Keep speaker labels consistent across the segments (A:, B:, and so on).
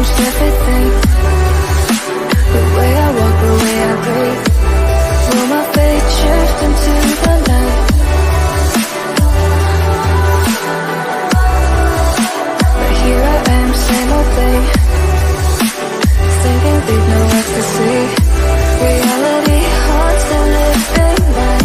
A: changed everything. The way I walk, the way I breathe. Will my fate shift into the night? But here I am, same old thing. Thinking deep, no ecstasy. Reality haunts the living mind.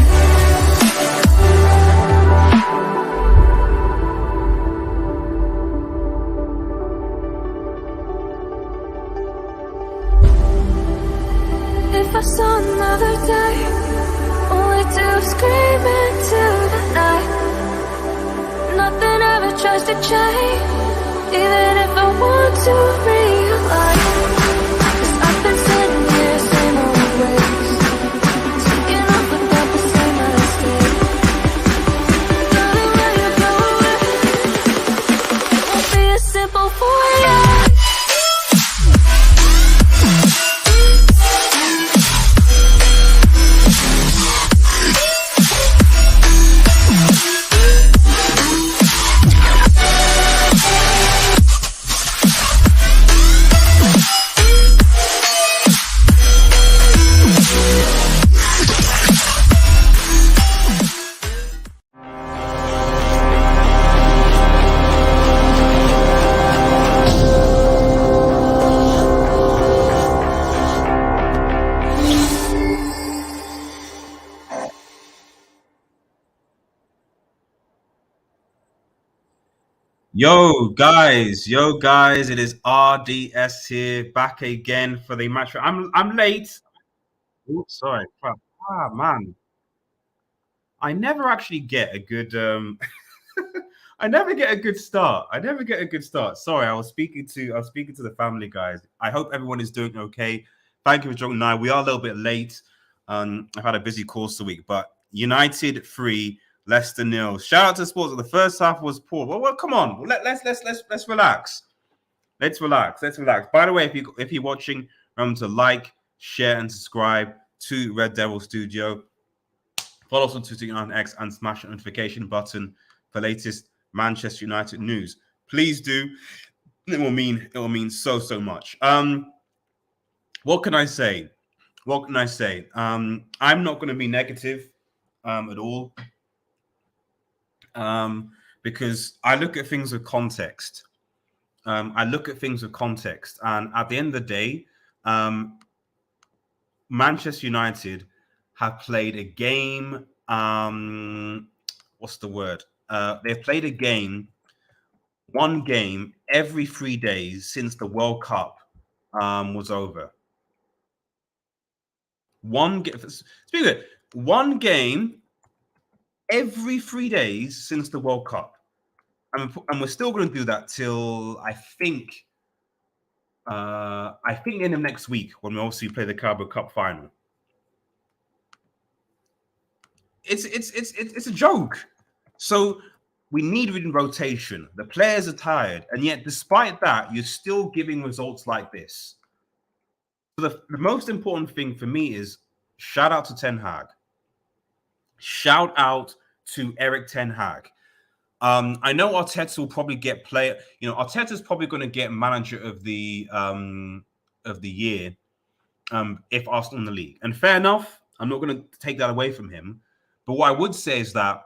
A: If I saw another day, only to scream into the night. Nothing ever tries to change, even if I want to realize. 'Cause I've been sitting here, same old ways, taking off without the same mistake. Darling, when you go away, it won't be as simple for you.
B: Yo guys, it is RDS here, back again for the match. I'm late. Oops, sorry. Man, I never actually get a good I never get a good start. Sorry, I was speaking to the family, guys. I hope everyone is doing okay. Thank you for joining. Now we are a little bit late. I've had a busy course the week, but United 3, Leicester 0. Shout out to Sports. The first half was poor. Well, come on. Let's relax. Let's relax. By the way, if you're watching, remember to like, share, and subscribe to Red Devil Studio. Follow us on Twitter and X and smash the notification button for latest Manchester United news. Please do. It will mean so much. What can I say? I'm not going to be negative at all. Because I look at things with context. And at the end of the day, Manchester United have played a game. What's the word? They've played a game, one game every 3 days since the World Cup was over. One game every 3 days since the World Cup, and we're still going to do that till I think the end of next week when we obviously play the Carabao Cup final. It's a joke. So we need rotation. The players are tired, and yet despite that, you're still giving results like this. So the most important thing for me is shout out to Ten Hag. Shout out to Eric Ten Hag. I know Arteta will probably get player. Arteta's probably going to get manager of the year if Arsenal in the league. And fair enough. I'm not going to take that away from him. But what I would say is that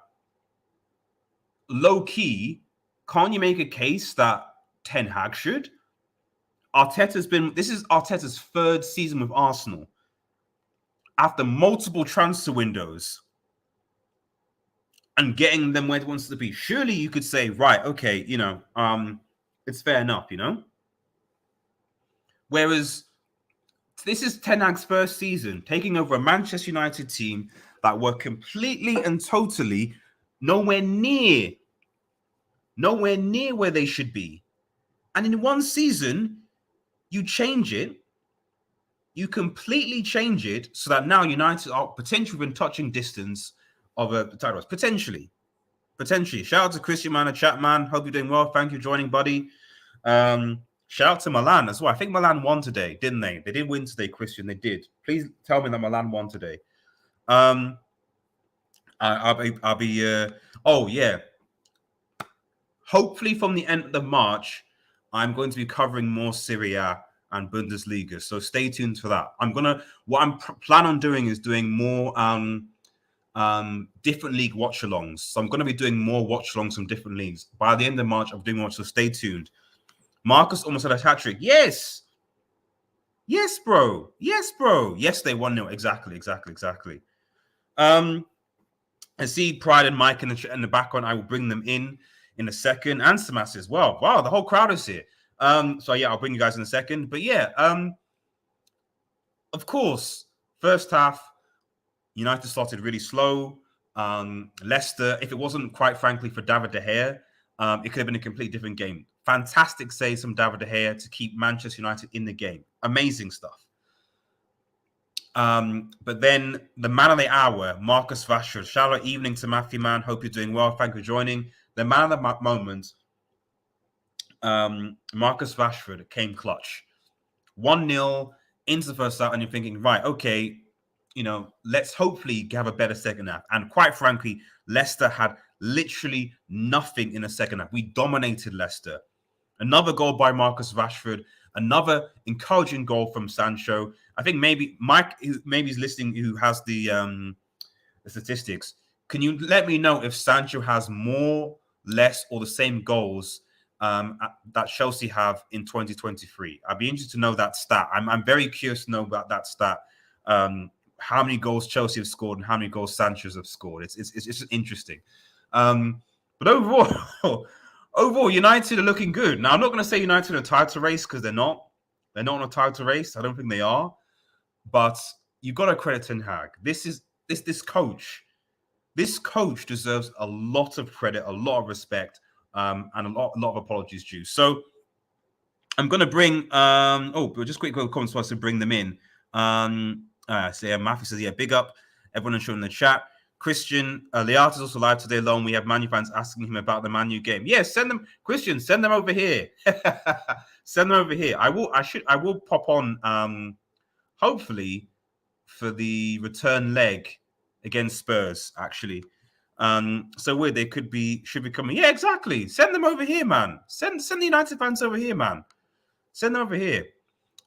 B: low key, can't you make a case that Ten Hag should? This is Arteta's third season with Arsenal. After multiple transfer windows and getting them where it wants to be. Surely you could say, right, okay, it's fair enough, Whereas this is Ten Hag's first season, taking over a Manchester United team that were completely and totally nowhere near where they should be. And in one season, you change it. You completely change it so that now United are potentially within touching distance of a title race. Potentially. Shout out to Christian Man, a chat man. Hope you're doing well. Thank you for joining, buddy. Shout out to Milan as well. I think Milan won today, didn't they? They did win today, Christian. They did. Please tell me that Milan won today. I'll be. Oh yeah. Hopefully, from the end of March, I'm going to be covering more Serie A and Bundesliga. So stay tuned for that. What I'm plan on doing is doing more different league watch-alongs. So I'm going to be doing more watch-alongs from different leagues. By the end of March, I'm doing more, so stay tuned. Marcus almost had a hat-trick. Yes! Yes, bro. Yes, bro. Yes, they 1-0. Exactly. I see Pride and Mike in the background. I will bring them in a second. And Samas as well. Wow, the whole crowd is here. So yeah, I'll bring you guys in a second. But yeah, of course, first half, United started really slow. Leicester, if it wasn't quite frankly for David De Gea, it could have been a completely different game. Fantastic saves from David De Gea to keep Manchester United in the game. Amazing stuff. But then the man of the hour, Marcus Rashford. Shout out evening to Matthew, man. Hope you're doing well. Thank you for joining. The man of the moment, Marcus Rashford, came clutch. 1-0 into the first half, and you're thinking, right, okay, let's hopefully have a better second half. And quite frankly, Leicester had literally nothing in the second half. We dominated Leicester. Another goal by Marcus Rashford. Another encouraging goal from Sancho. I think maybe Mike, maybe he's listening, who has the statistics. Can you let me know if Sancho has more, less, or the same goals that Chelsea have in 2023? I'd be interested to know that stat. I'm very curious to know about that stat. How many goals Chelsea have scored and how many goals Sancho's have scored. It's just interesting. But overall, United are looking good. Now, I'm not going to say United are a title race because they're not. They're not on a title race. I don't think they are. But you've got to credit Ten Hag. This coach. This coach deserves a lot of credit, a lot of respect, and a lot of apologies due. So I'm going to bring. Just quick comments for us to bring them in. Matthew says, yeah, big up everyone showing in the chat. Christian Leart is also live today alone. We have Manu fans asking him about the Manu game. Yes, send them, Christian. Send them over here. Send them over here. I will pop on. Hopefully, for the return leg against Spurs. Actually, so weird. They should be coming. Yeah, exactly. Send them over here, man. Send the United fans over here, man. Send them over here.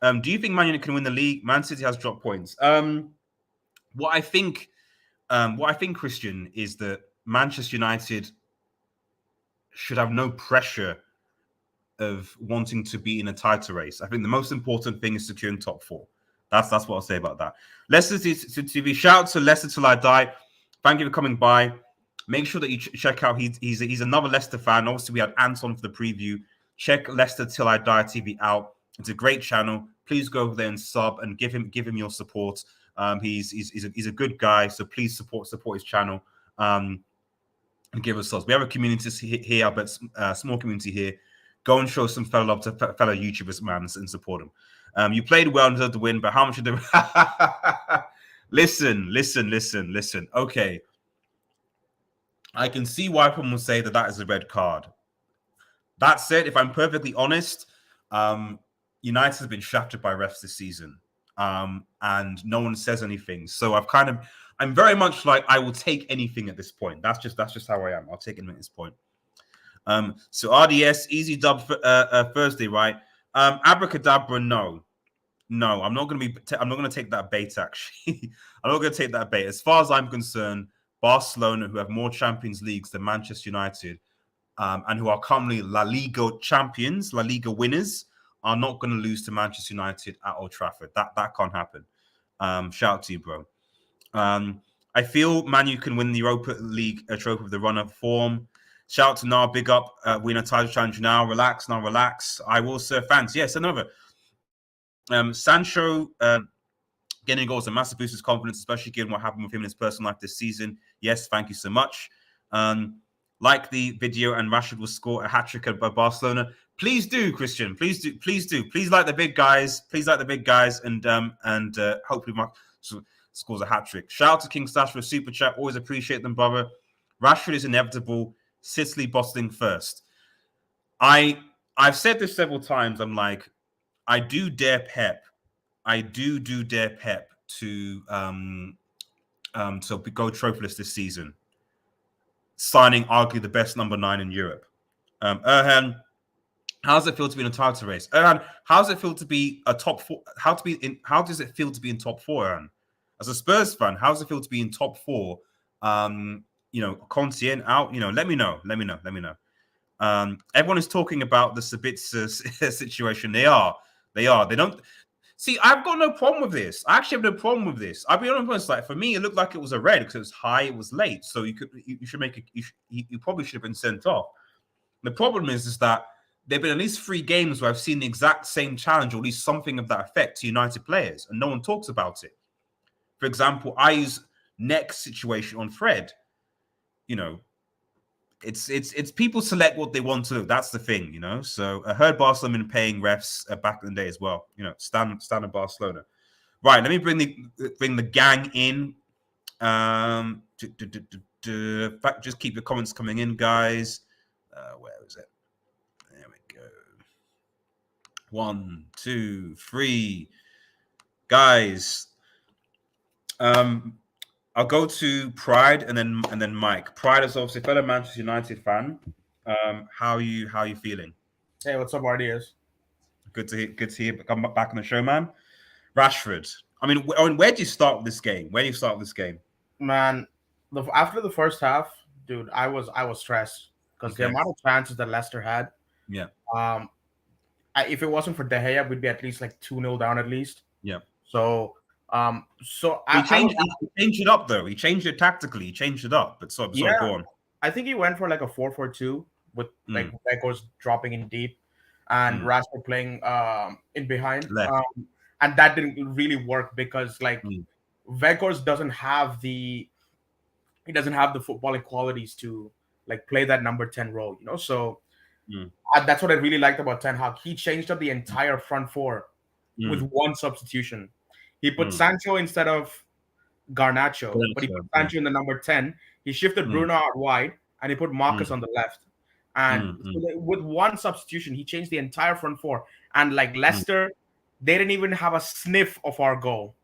B: Do you think Man United can win the league? Man City has dropped points. What I think, Christian, is that Manchester United should have no pressure of wanting to be in a title race. I think the most important thing is securing top four. That's what I'll say about that. Leicester TV. Shout out to Leicester Till I Die. Thank you for coming by. Make sure that you check out. He's another Leicester fan. Obviously, we had Anton for the preview. Check Leicester Till I Die TV out. It's a great channel. Please go over there and sub and give him your support. He's a good guy, so please support his channel and give us subs. We have a community here, but small community here. Go and show some fellow love to fellow YouTubers, man, and support them. You played well and deserved to win, but how much did they... Listen. Okay. I can see why someone will say that is a red card. That said, if I'm perfectly honest, United has been shafted by refs this season, and no one says anything. So I'm very much like, I will take anything at this point. That's just how I am. I'll take anything at this point. So RDS, easy dub for, Thursday, right? Abracadabra, no, I'm not going to take that bait. Actually, I'm not going to take that bait. As far as I'm concerned, Barcelona, who have more Champions Leagues than Manchester United, and who are currently La Liga champions, La Liga winners, are not going to lose to Manchester United at Old Trafford. That can't happen. Shout out to you, bro. I feel Man U can win the Europa League trophy with the run-up form. Shout out to Nar, big up. We're in a title challenge now. Relax. I will serve fans. Yes, another. Sancho getting goals a massive boost his confidence, especially given what happened with him in his personal life this season. Yes, thank you so much. Like the video, and Rashford will score a hat-trick by Barcelona. Please do, Christian. Please do. Please like the big guys. And hopefully Mark scores a hat-trick. Shout out to King Stash for a super chat. Always appreciate them, brother. Rashford is inevitable. Sicily bottling first. I've said this several times. I'm like, I do dare Pep. I do dare Pep to go trophyless this season, signing arguably the best number 9 in Europe. Erhan, How does it feel to be in a title race? And how does it feel to be a top four? How does it feel to be in top four? Aaron? As a Spurs fan, how does it feel to be in top four? Conte out. Let me know. Let me know. Let me know. Everyone is talking about the Sabitzer situation. They are. They are. They don't. See, I've got no problem with this. I actually have no problem with this. I'll be honest. Like for me, it looked like it was a red because it was high, it was late. So you should make it. You probably should have been sent off. The problem is that there've been at least 3 games where I've seen the exact same challenge, or at least something of that effect to United players, and no one talks about it. For example, I's neck situation on Fred. It's people select what they want to do. That's the thing. So I heard Barcelona been paying refs back in the day as well. Standard Barcelona. Right, let me bring the gang in. Just keep your comments coming in, guys. Where is it? There we go. 1, 2, 3, guys. I'll go to Pride and then Mike. Pride is obviously a fellow Manchester United fan. How are you feeling?
C: Hey, what's up, RDS?
B: Good to hear. Come back on the show, man. Rashford. I mean, where do you start with this game? Where do you start with this game?
C: Man, after the first half, dude, I was stressed because the amount of chances that Leicester had.
B: Yeah.
C: If it wasn't for De Gea, we'd be at least like 2-0 down at least.
B: Yeah.
C: So
B: he changed it up though. He changed it tactically. He changed it up. But sorry, go on.
C: I think he went for like a 4-4-2 with like Weghorst dropping in deep and Rashford playing in behind. And that didn't really work because like Weghorst doesn't have the footballing qualities to like play that number 10 role, So that's what I really liked about Ten Hag. He changed up the entire front four with one substitution. He put Sancho instead of Garnacho, but he put Sancho in the number 10. He shifted Bruno out wide, and he put Marcus on the left. And with one substitution, he changed the entire front four. And like Leicester, they didn't even have a sniff of our goal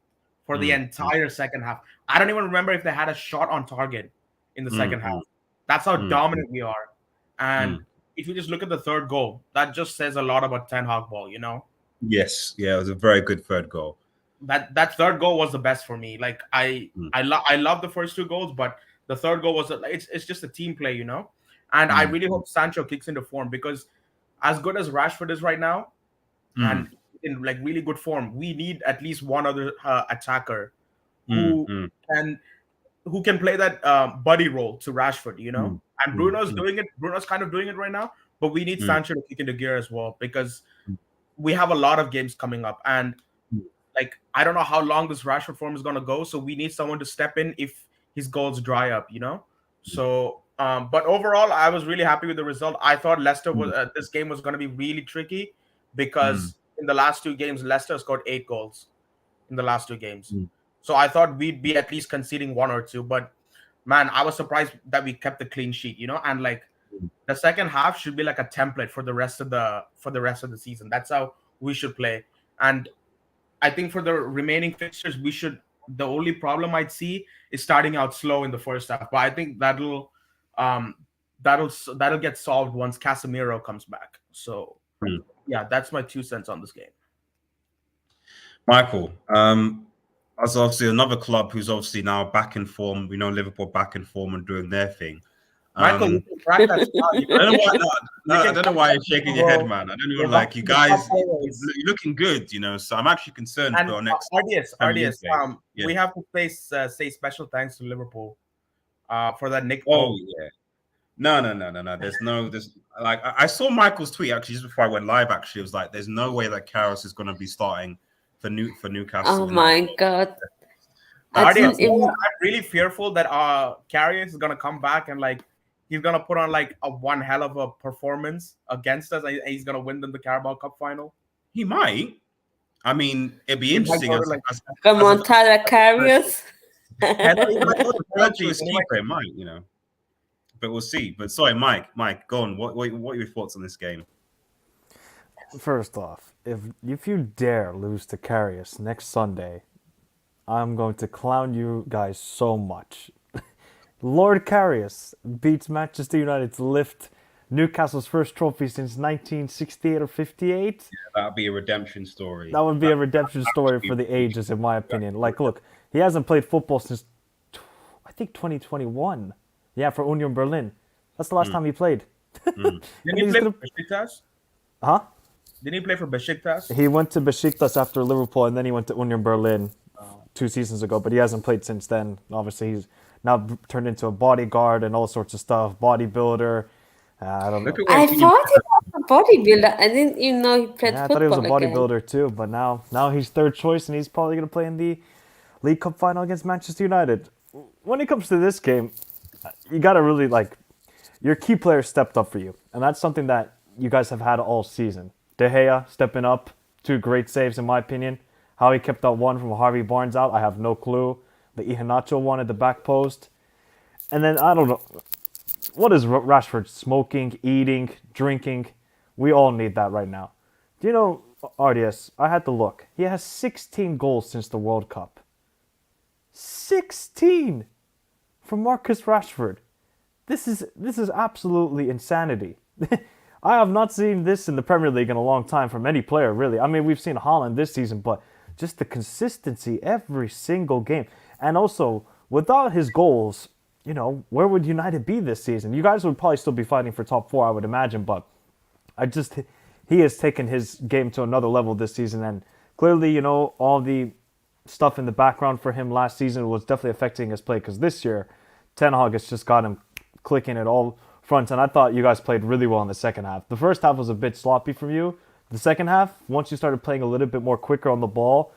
C: for the entire second half. I don't even remember if they had a shot on target in the second half. That's how dominant we are. And if you just look at the third goal, that just says a lot about Ten Hag ball,
B: Yes, yeah, it was a very good third goal.
C: That third goal was the best for me. Like I love the first 2 goals, but the third goal was it's just a team play, And I really hope Sancho kicks into form because as good as Rashford is right now, and in like really good form, we need at least one other attacker who can play that buddy role to Rashford, And Bruno's doing it. Bruno's kind of doing it right now, but we need Sancho to kick into gear as well because we have a lot of games coming up, and like I don't know how long this Rashford form is gonna go, so we need someone to step in if his goals dry up, So, but overall, I was really happy with the result. I thought Leicester this game was gonna be really tricky because in the last 2 games, Leicester scored 8 goals in the last 2 games. So I thought we'd be at least conceding 1 or 2, but man, I was surprised that we kept the clean sheet, And like the second half should be like a template for the rest of the season. That's how we should play. And I think for the remaining fixtures, the only problem I'd see is starting out slow in the first half. But I think that'll get solved once Casemiro comes back. So yeah, that's my 2 cents on this game.
B: Michael, as obviously another club who's obviously now back in form. We know Liverpool back in form and doing their thing.
C: Michael, you can crack that
B: I don't know why you're shaking your head, man. I don't even like you guys. You're looking good, So I'm actually concerned for our next.
C: RDS, we have to say special thanks to Liverpool for that Nick.
B: Oh yeah. No. There's like I saw Michael's tweet actually just before I went live. Actually, it was like, there's no way that Karras is going to be starting for Newcastle.
D: Oh my God.
C: I'm really fearful that Karius is going to come back and like he's going to put on like one hell of a performance against us, and he's going to win them the Carabao Cup final.
B: He might. I mean, it'd be interesting.
D: Come on, Tyler Karius.
B: It might, But we'll see. But sorry, Mike, go on. What are your thoughts on this game?
E: First off, if you dare lose to Karius next Sunday, I'm going to clown you guys so much. Lord Karius beats Manchester United's lift Newcastle's first trophy since 1968 or 58.
B: That'd be a redemption story.
E: That would be a redemption story for the ages, in my opinion. Like, look, he hasn't played football since, I think, 2021. Yeah, for Union Berlin. That's the last time he played.
C: Didn't he play for Besiktas?
E: Huh?
C: Didn't he play for Besiktas?
E: He went to Besiktas after Liverpool, and then he went to Union Berlin 2 seasons ago, but he hasn't played since then. Obviously, he's now turned into a bodyguard and all sorts of stuff, bodybuilder. I don't know.
D: I thought he was a bodybuilder. I didn't even know he played
E: Yeah, I
D: football
E: thought he was a
D: again.
E: bodybuilder too, but now he's third choice, and he's probably going to play in the League Cup final against Manchester United. When it comes to this game, you got to really, like, your key players stepped up for you, and that's something that you guys have had all season. De Gea stepping up, 2 great saves in my opinion. How he kept that one from Harvey Barnes out, I have no clue. The Iheanacho one at the back post. And then, I don't know, what is Rashford? Smoking, eating, drinking? We all need that right now. Do you know, RDS, I had to look. He has 16 goals since the World Cup. 16 from Marcus Rashford. This is absolutely insanity. I have not seen this in the Premier League in a long time from any player, really. I mean, we've seen Haaland this season, but just the consistency every single game. And also, without his goals, you know, where would United be this season? You guys would probably still be fighting for top 4, I would imagine, but he has taken his game to another level this season, and clearly, you know, all the stuff in the background for him last season was definitely affecting his play, because this year, Ten Hag has just got him clicking at all fronts, and I thought you guys played really well in the second half. The first half was a bit sloppy from you. The second half, once you started playing a little bit more quicker on the ball,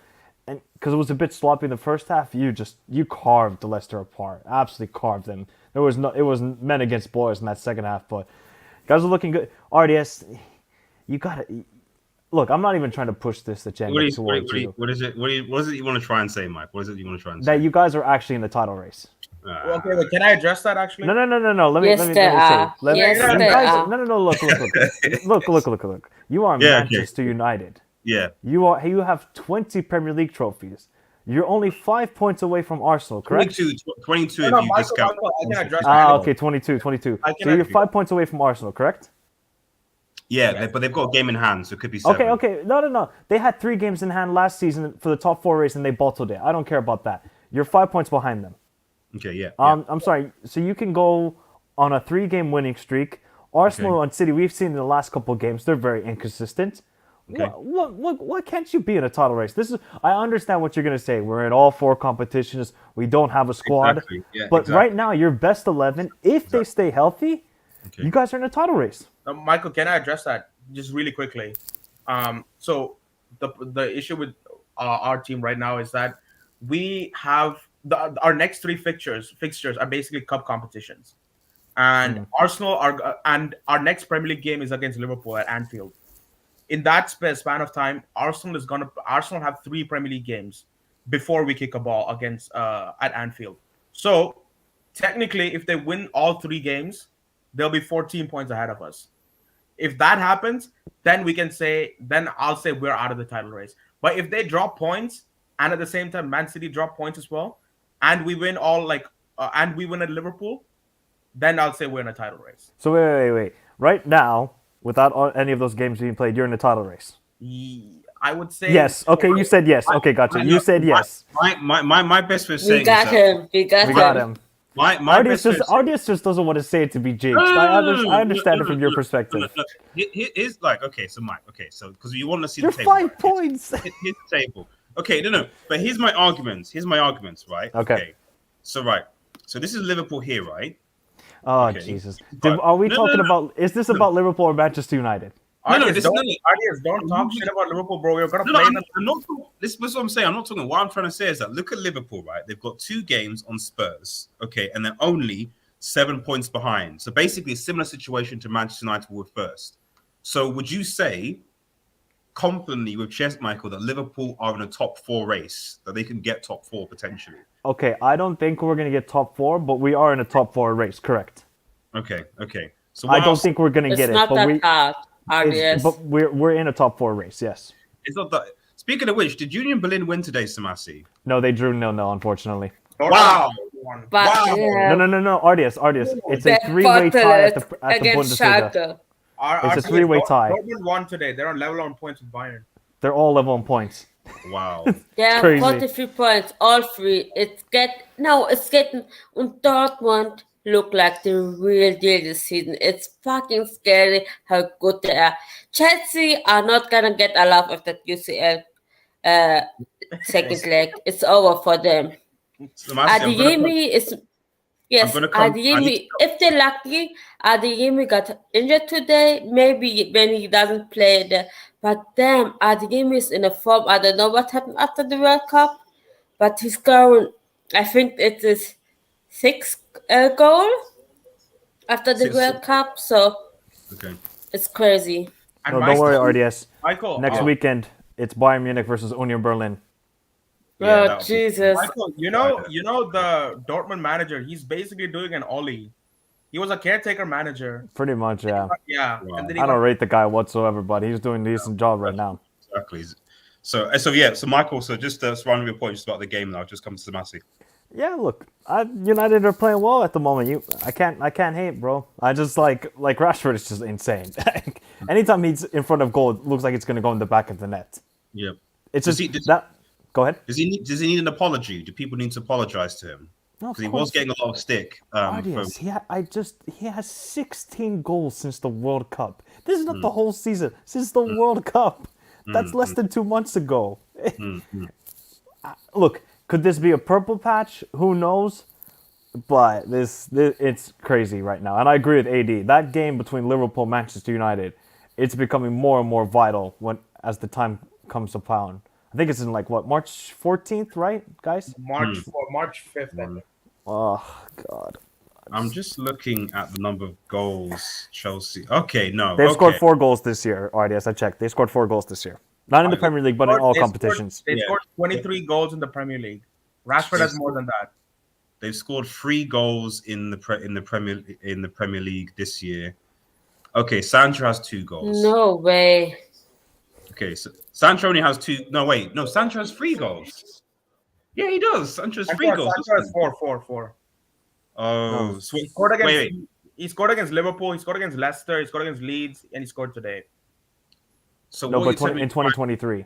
E: and because it was a bit sloppy in the first half, you carved Leicester apart. Absolutely carved them. It was men against boys in that second half, but you guys are looking good. RDS, you gotta look. I'm not even trying to push this agenda towards you.
B: What is it you want to try and say, Mike? What is it you want to try and say?
E: That you guys are actually in the title race.
C: Okay, wait, can I address that actually?
E: No. Let me
D: Yes,
E: say.
D: they are. Yes,
E: you
D: they
E: guys,
D: are.
E: No. Look. You are Manchester United.
B: Yeah.
E: You have 20 Premier League trophies. You're only 5 points away from Arsenal, correct?
B: 22
C: No,
B: if you
C: Michael,
B: discount.
C: I can address that.
E: Okay, 22.
C: I
E: So you're 5 points away from Arsenal, correct?
B: Yeah, but they've got a game in hand, so it could be 7.
E: Okay. No. They had 3 games in hand last season for the top 4 race, and they bottled it. I don't care about that. You're 5 points behind them.
B: Okay, yeah.
E: I'm sorry. So you can go on a 3-game winning streak. Arsenal and City, we've seen in the last couple of games, they're very inconsistent.
B: Okay.
E: Why can't you be in a title race? I understand what you're going to say. We're in all 4 competitions. We don't have a squad.
B: Exactly. Yeah,
E: but
B: exactly.
E: right now, your best 11, if they stay healthy, you guys are in a title race.
C: Michael, can I address that just really quickly? So the issue with our team right now is that we have our next 3 fixtures are basically cup competitions, and Arsenal and our next Premier League game is against Liverpool at Anfield. In that span of time, Arsenal have 3 Premier League games before we kick a ball against at Anfield. So technically, if they win all 3 games, they'll be 14 points ahead of us. If that happens, then I'll say we're out of the title race. But if they drop points, and at the same time Man City drop points as well, and we win and we win at Liverpool, then I'll say we're in a title race.
E: So wait. Right now, without any of those games being played, you're in a title race.
C: I would say
E: yes. Okay, you said yes. Okay, gotcha. You said yes.
B: My best way of saying
D: We got him. We got him.
E: RDS just doesn't want to say it to be jinxed. I understand it from your perspective.
B: It's like, okay, so Mike, because you want to see
E: You're
B: the table.
E: 5 points.
B: Here's the table. Okay, no. But here's my arguments, right?
E: Okay.
B: So this is Liverpool here, right?
E: Oh,
B: Okay.
E: Jesus. Are we talking about, is this about Liverpool or Manchester United?
C: Don't talk shit about Liverpool, bro. You're gonna play.
B: I'm not. This is what I'm saying. I'm not talking. What I'm trying to say is that look at Liverpool, right? They've got 2 games on Spurs, okay, and they're only 7 points behind. So basically, a similar situation to Manchester United with first. So would you say confidently with chest, Michael, that Liverpool are in a top 4 race, that they can get top 4 potentially?
E: Okay, I don't think we're going to get top 4, but we are in a top 4 race, correct?
B: Okay. So
E: I don't think we're going to get
D: It's not
E: it,
D: that hard.
E: but we're in a top 4 race, yes.
B: It's not that. Speaking of which, did Union Berlin win today, Samasi?
E: No, they drew 0-0, unfortunately.
B: Wow.
C: one.
D: But
C: Wow.
D: yeah,
E: No, Ardias. It's a
D: that
E: three-way tie at
D: Bartlett
E: the
D: against
E: Bundesliga.
D: Schalke.
E: It's a three-way tie.
C: Dortmund won today. They're on level on points with Bayern.
E: They're all level on points.
B: Wow.
D: Yeah,
E: crazy.
D: 43 points, all three. It's getting and Dortmund look like the real deal this season. It's fucking scary how good they are. Chelsea are not gonna get a lot of that UCL second leg. It's over for them.
B: So Massey,
D: Adeyemi is yes,
B: gonna come- I need
D: Adeyemi. If they're lucky, Adeyemi got injured today. Maybe when he doesn't play there. But damn, Adeyemi is in a form. I don't know what happened after the World Cup, but he's going. I think it is sixth goal after the
B: Six-
D: World Cup. So
B: Okay.
D: it's crazy.
C: And
E: No,
C: my
E: don't worry,
C: son-
E: RDS.
C: Michael,
E: Next weekend, it's Bayern Munich versus Union Berlin.
B: Yeah,
D: Oh
B: that'll be-
D: Jesus!
C: Michael, you know the Dortmund manager. He's basically doing an ollie. He was a caretaker manager.
E: Pretty much, yeah.
C: Yeah,
B: Wow.
C: and then he
E: I don't
C: got-
E: rate the guy whatsoever, but he's doing a decent job right now.
B: Exactly. So Michael, so just surrounding your point just about the game now, just come to Massey.
E: Yeah, look, United are playing well at the moment. I can't hate, bro. I just like Rashford is just insane. Anytime he's in front of goal, it looks like it's gonna go in the back of the net.
B: Yeah.
E: It's
B: Does
E: just
B: he- does-
E: that. Go ahead.
B: Does he need an apology? Do people need to apologize to him?
E: No, of
B: Because he
E: course.
B: was getting a lot of stick.
E: Ardias, he has 16 goals since the World Cup. This is not the whole season. Since the World Cup. That's less than 2 months ago. Look, could this be a purple patch? Who knows? But this it's crazy right now. And I agree with AD. That game between Liverpool and Manchester United, it's becoming more and more vital as the time comes upon. I think it's in March 14th, right, guys?
C: March 5th. I think.
E: Oh God.
B: I'm just looking at the number of goals Chelsea. Okay, no.
E: They've
B: okay.
E: scored 4 goals this year, RDS. I checked. They scored 4 goals this year. Not in the Premier League, but in all
C: They
E: competitions.
C: They
B: Yeah.
C: scored 23 goals in the Premier League. Rashford has more than that.
B: They've scored 3 goals in the Premier League this year. Okay, Sancho has 2 goals.
D: No way.
B: Okay, so Sancho only has 2. No, wait. No, Sancho has 3 goals. Yeah, he does. Sancho has 3 goals.
C: Sancho has four.
B: Oh, so,
C: He scored against.
B: wait.
C: He scored against Liverpool. He scored against Leicester. He scored against Leeds, and he scored today.
B: So
E: No,
B: what
E: but
B: you're telling me-
E: in 2023.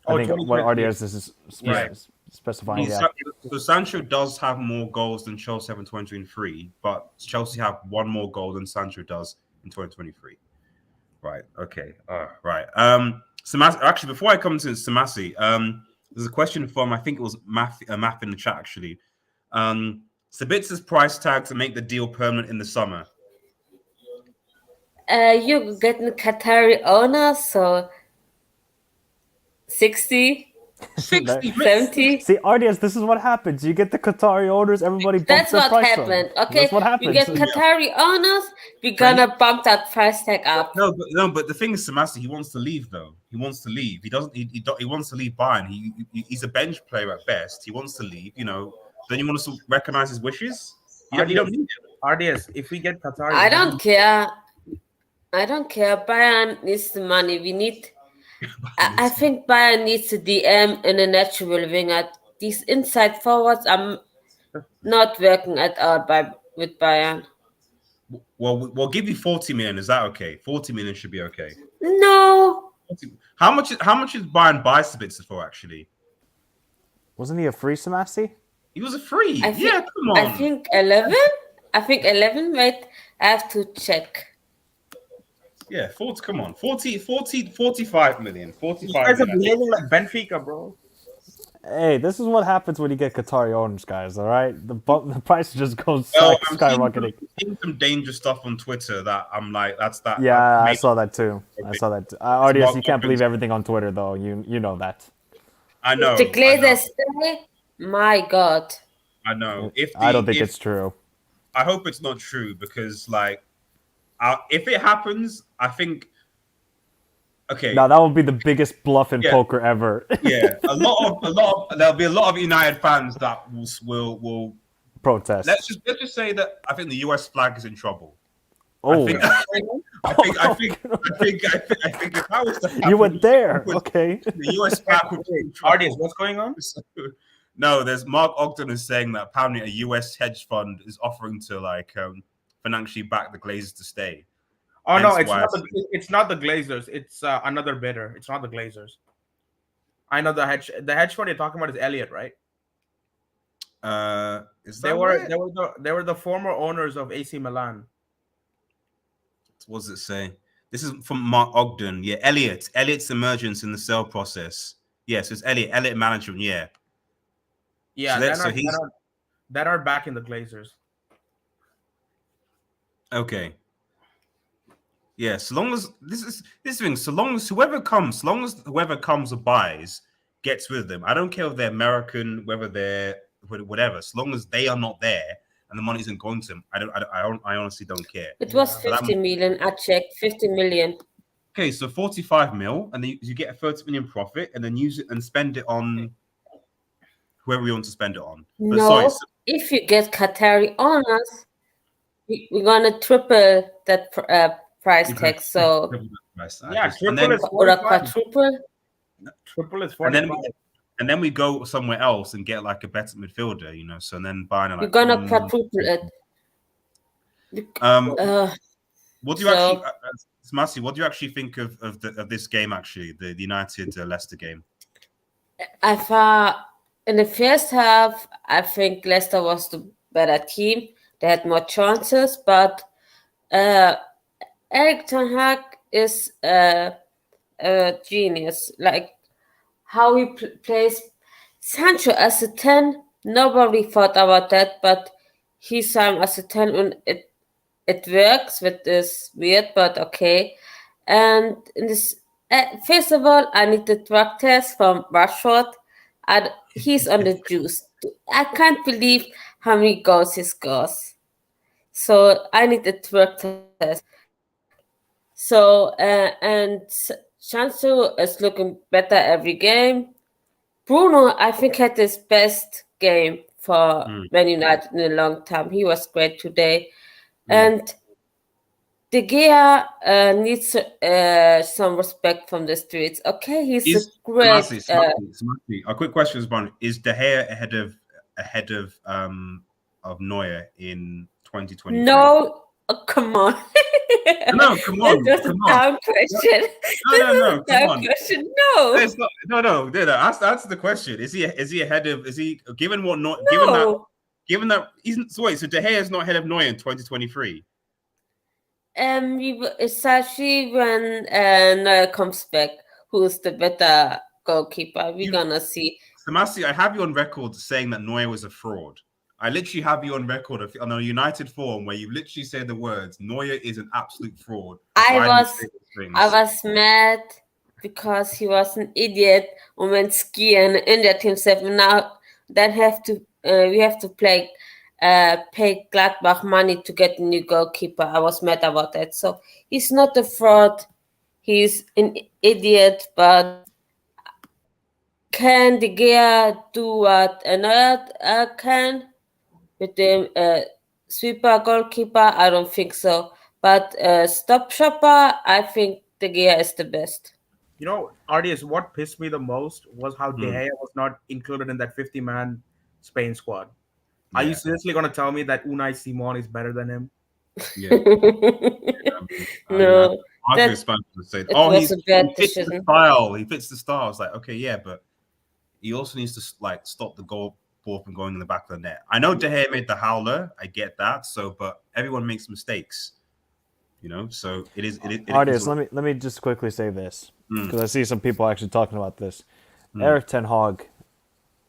C: Oh,
E: I think what
C: 2023.
E: RDS is
B: Right.
E: specifying. Yeah.
B: So Sancho does have more goals than Chelsea have in 2023, but Chelsea have 1 more goal than Sancho does in 2023. Right. Okay. Right. Samasi, actually, before I come to Samasi, there's a question from, I think it was Math in the chat actually. Sabitzer's price tag to make the deal permanent in the summer.
D: You're getting Qatari owner, so 60,
B: 60
D: 70.
E: See, RDS, this is what happens. You get the Qatari owners, everybody bumps
D: That's
E: their
D: what
E: price
D: happened.
E: up.
D: Okay,
E: That's what happens.
D: you get Qatari owners, we're gonna bump that price tag up.
B: No, but the thing is, Samasi, he wants to leave though. He wants to leave. He doesn't. He wants to leave Bayern. He's a bench player at best. He wants to leave. You know. Then you want us to recognize his wishes. You don't need it.
C: RDS, if we get Qatari,
D: I don't care. I don't care. Bayern needs the money. We need. I think Bayern needs a DM and a natural winger. These inside forwards are not working at all with Bayern.
B: Well, we'll give you 40 million. Is that okay? 40 million should be okay.
D: No.
B: How much is Bayern buy Sabitzer for actually?
E: Wasn't he a free Samasi?
B: He was a free.
D: I think,
B: Yeah, come on.
D: I think 11. I think 11. Wait, I have to check.
B: Yeah, 40. Come on, 45 million.
C: you
B: 45
C: guys are
B: million.
C: behaving like Benfica, bro.
E: Hey, this is what happens when you get Qatari owners, guys. All right, the price just goes
B: Well, I'm
E: skyrocketing.
B: seeing some dangerous stuff on Twitter that I'm like, that's that.
E: Yeah, I
B: maybe-
E: saw that too. I saw that. RDS, you can't believe everything on Twitter, though. You know that.
B: I know.
D: The Glazers stay. My God.
B: I know.
E: I don't think it's true.
B: I hope it's not true because, like, if it happens, I think. Okay.
E: No, that would be the biggest bluff in
B: Yeah.
E: poker ever.
B: Yeah, there'll be a lot of United fans that will
E: Protest.
B: let's just say that I think the US flag is in trouble.
E: Oh,
B: I think if I was to happen,
E: you went there. Okay.
B: the US flag would be in trouble.
C: RDS, what's going on?
B: No, there's Mark Ogden is saying that apparently a US hedge fund is offering to financially back the Glazers to stay.
C: Oh no,
B: Hence why
C: it's not the Glazers. It's another bidder. It's not the Glazers. I know the hedge fund you're talking about is Elliott, right?
B: is
C: They
B: that
C: were
B: right?
C: the former owners of AC Milan.
B: What does it say? This is from Mark Ogden. Yeah, Elliott's emergence in the sale process. Yes, it's Elliott management. Yeah.
C: Yeah,
B: He's
C: that are back in the Glazers.
B: okay. Yeah, so long as this thing, so long as whoever comes or buys gets with them. I don't care if they're American, whether they're whatever. So long as they are not there and the money isn't going to them, I honestly don't care.
D: It was
C: Yeah.
D: 50 million. I checked 50 million.
B: Okay, so 45 mil, and then you get a 30 million profit, and then use it and spend it on whoever you want to spend it on. But
D: No,
B: sorry,
D: if you get Qatari owners, we're gonna triple that price tag. So
C: Yeah,
B: and then
C: is
D: or a
C: 45.
D: quadruple.
C: Triple is
B: and
C: 45.
B: then we go somewhere else and get like a better midfielder, so and then buying
D: You're gonna quadruple it.
B: What do you actually, Smasi? What do you actually think of this game? Actually, the United Leicester game.
D: In the first half, I think Leicester was the better team. They had more chances, but Eric Ten Hag is a genius. Like how he plays Sancho as a 10. Nobody thought about that, but he's as a 10 and it works, which is weird, but okay. And in this, first of all, I need the drug test from RASHFORD. And he's on the juice. I can't believe how many goals he scores. So I need the drug test. So and Sancho is looking better every game. Bruno, I think, had his best game for Man United in a long time. He was great today. And De Gea needs some respect from the streets. Okay, he's a great.
B: Smasi. A quick question, Bond. Is De Gea ahead of Neuer in 2023?
D: No, come on.
B: No, come on.
D: That's a dumb question.
B: No, come on.
D: Question. No.
B: It's not, no. Answer the question. Is he ahead of? Is he given what? Not
D: No.
B: given that he's so De Gea is not ahead of Neuer in 2023.
D: It's actually when Neuer comes back, who's the better goalkeeper. We're gonna see.
B: Samasi, I have you on record saying that Neuer was a fraud. I literally have you on record on a United forum where you literally say the words Neuer is an absolute fraud.
D: I was mad because he was an idiot and went ski and injured himself. And now we have to pay Gladbach money to get a new goalkeeper. I was mad about that. So he's not a fraud. He's an idiot, but can De Gea do what another can with the sweeper goalkeeper? I don't think so. But stop shopper, I think De Gea is the best.
C: RDS, what pissed me the most was how De Gea was not included in that 50-man Spain squad. Yeah. Are you seriously going to tell me that Unai Simon is better than him?
B: Yeah.
D: No.
B: He fits the style. He fits the style. It's like, okay, yeah, but he also needs to stop the ball from going in the back of the net. I know De Gea made the howler. I get that. So, but everyone makes mistakes. So it is.
E: Artists, let me just quickly say this because I see some people actually talking about this. Eric Ten Hag,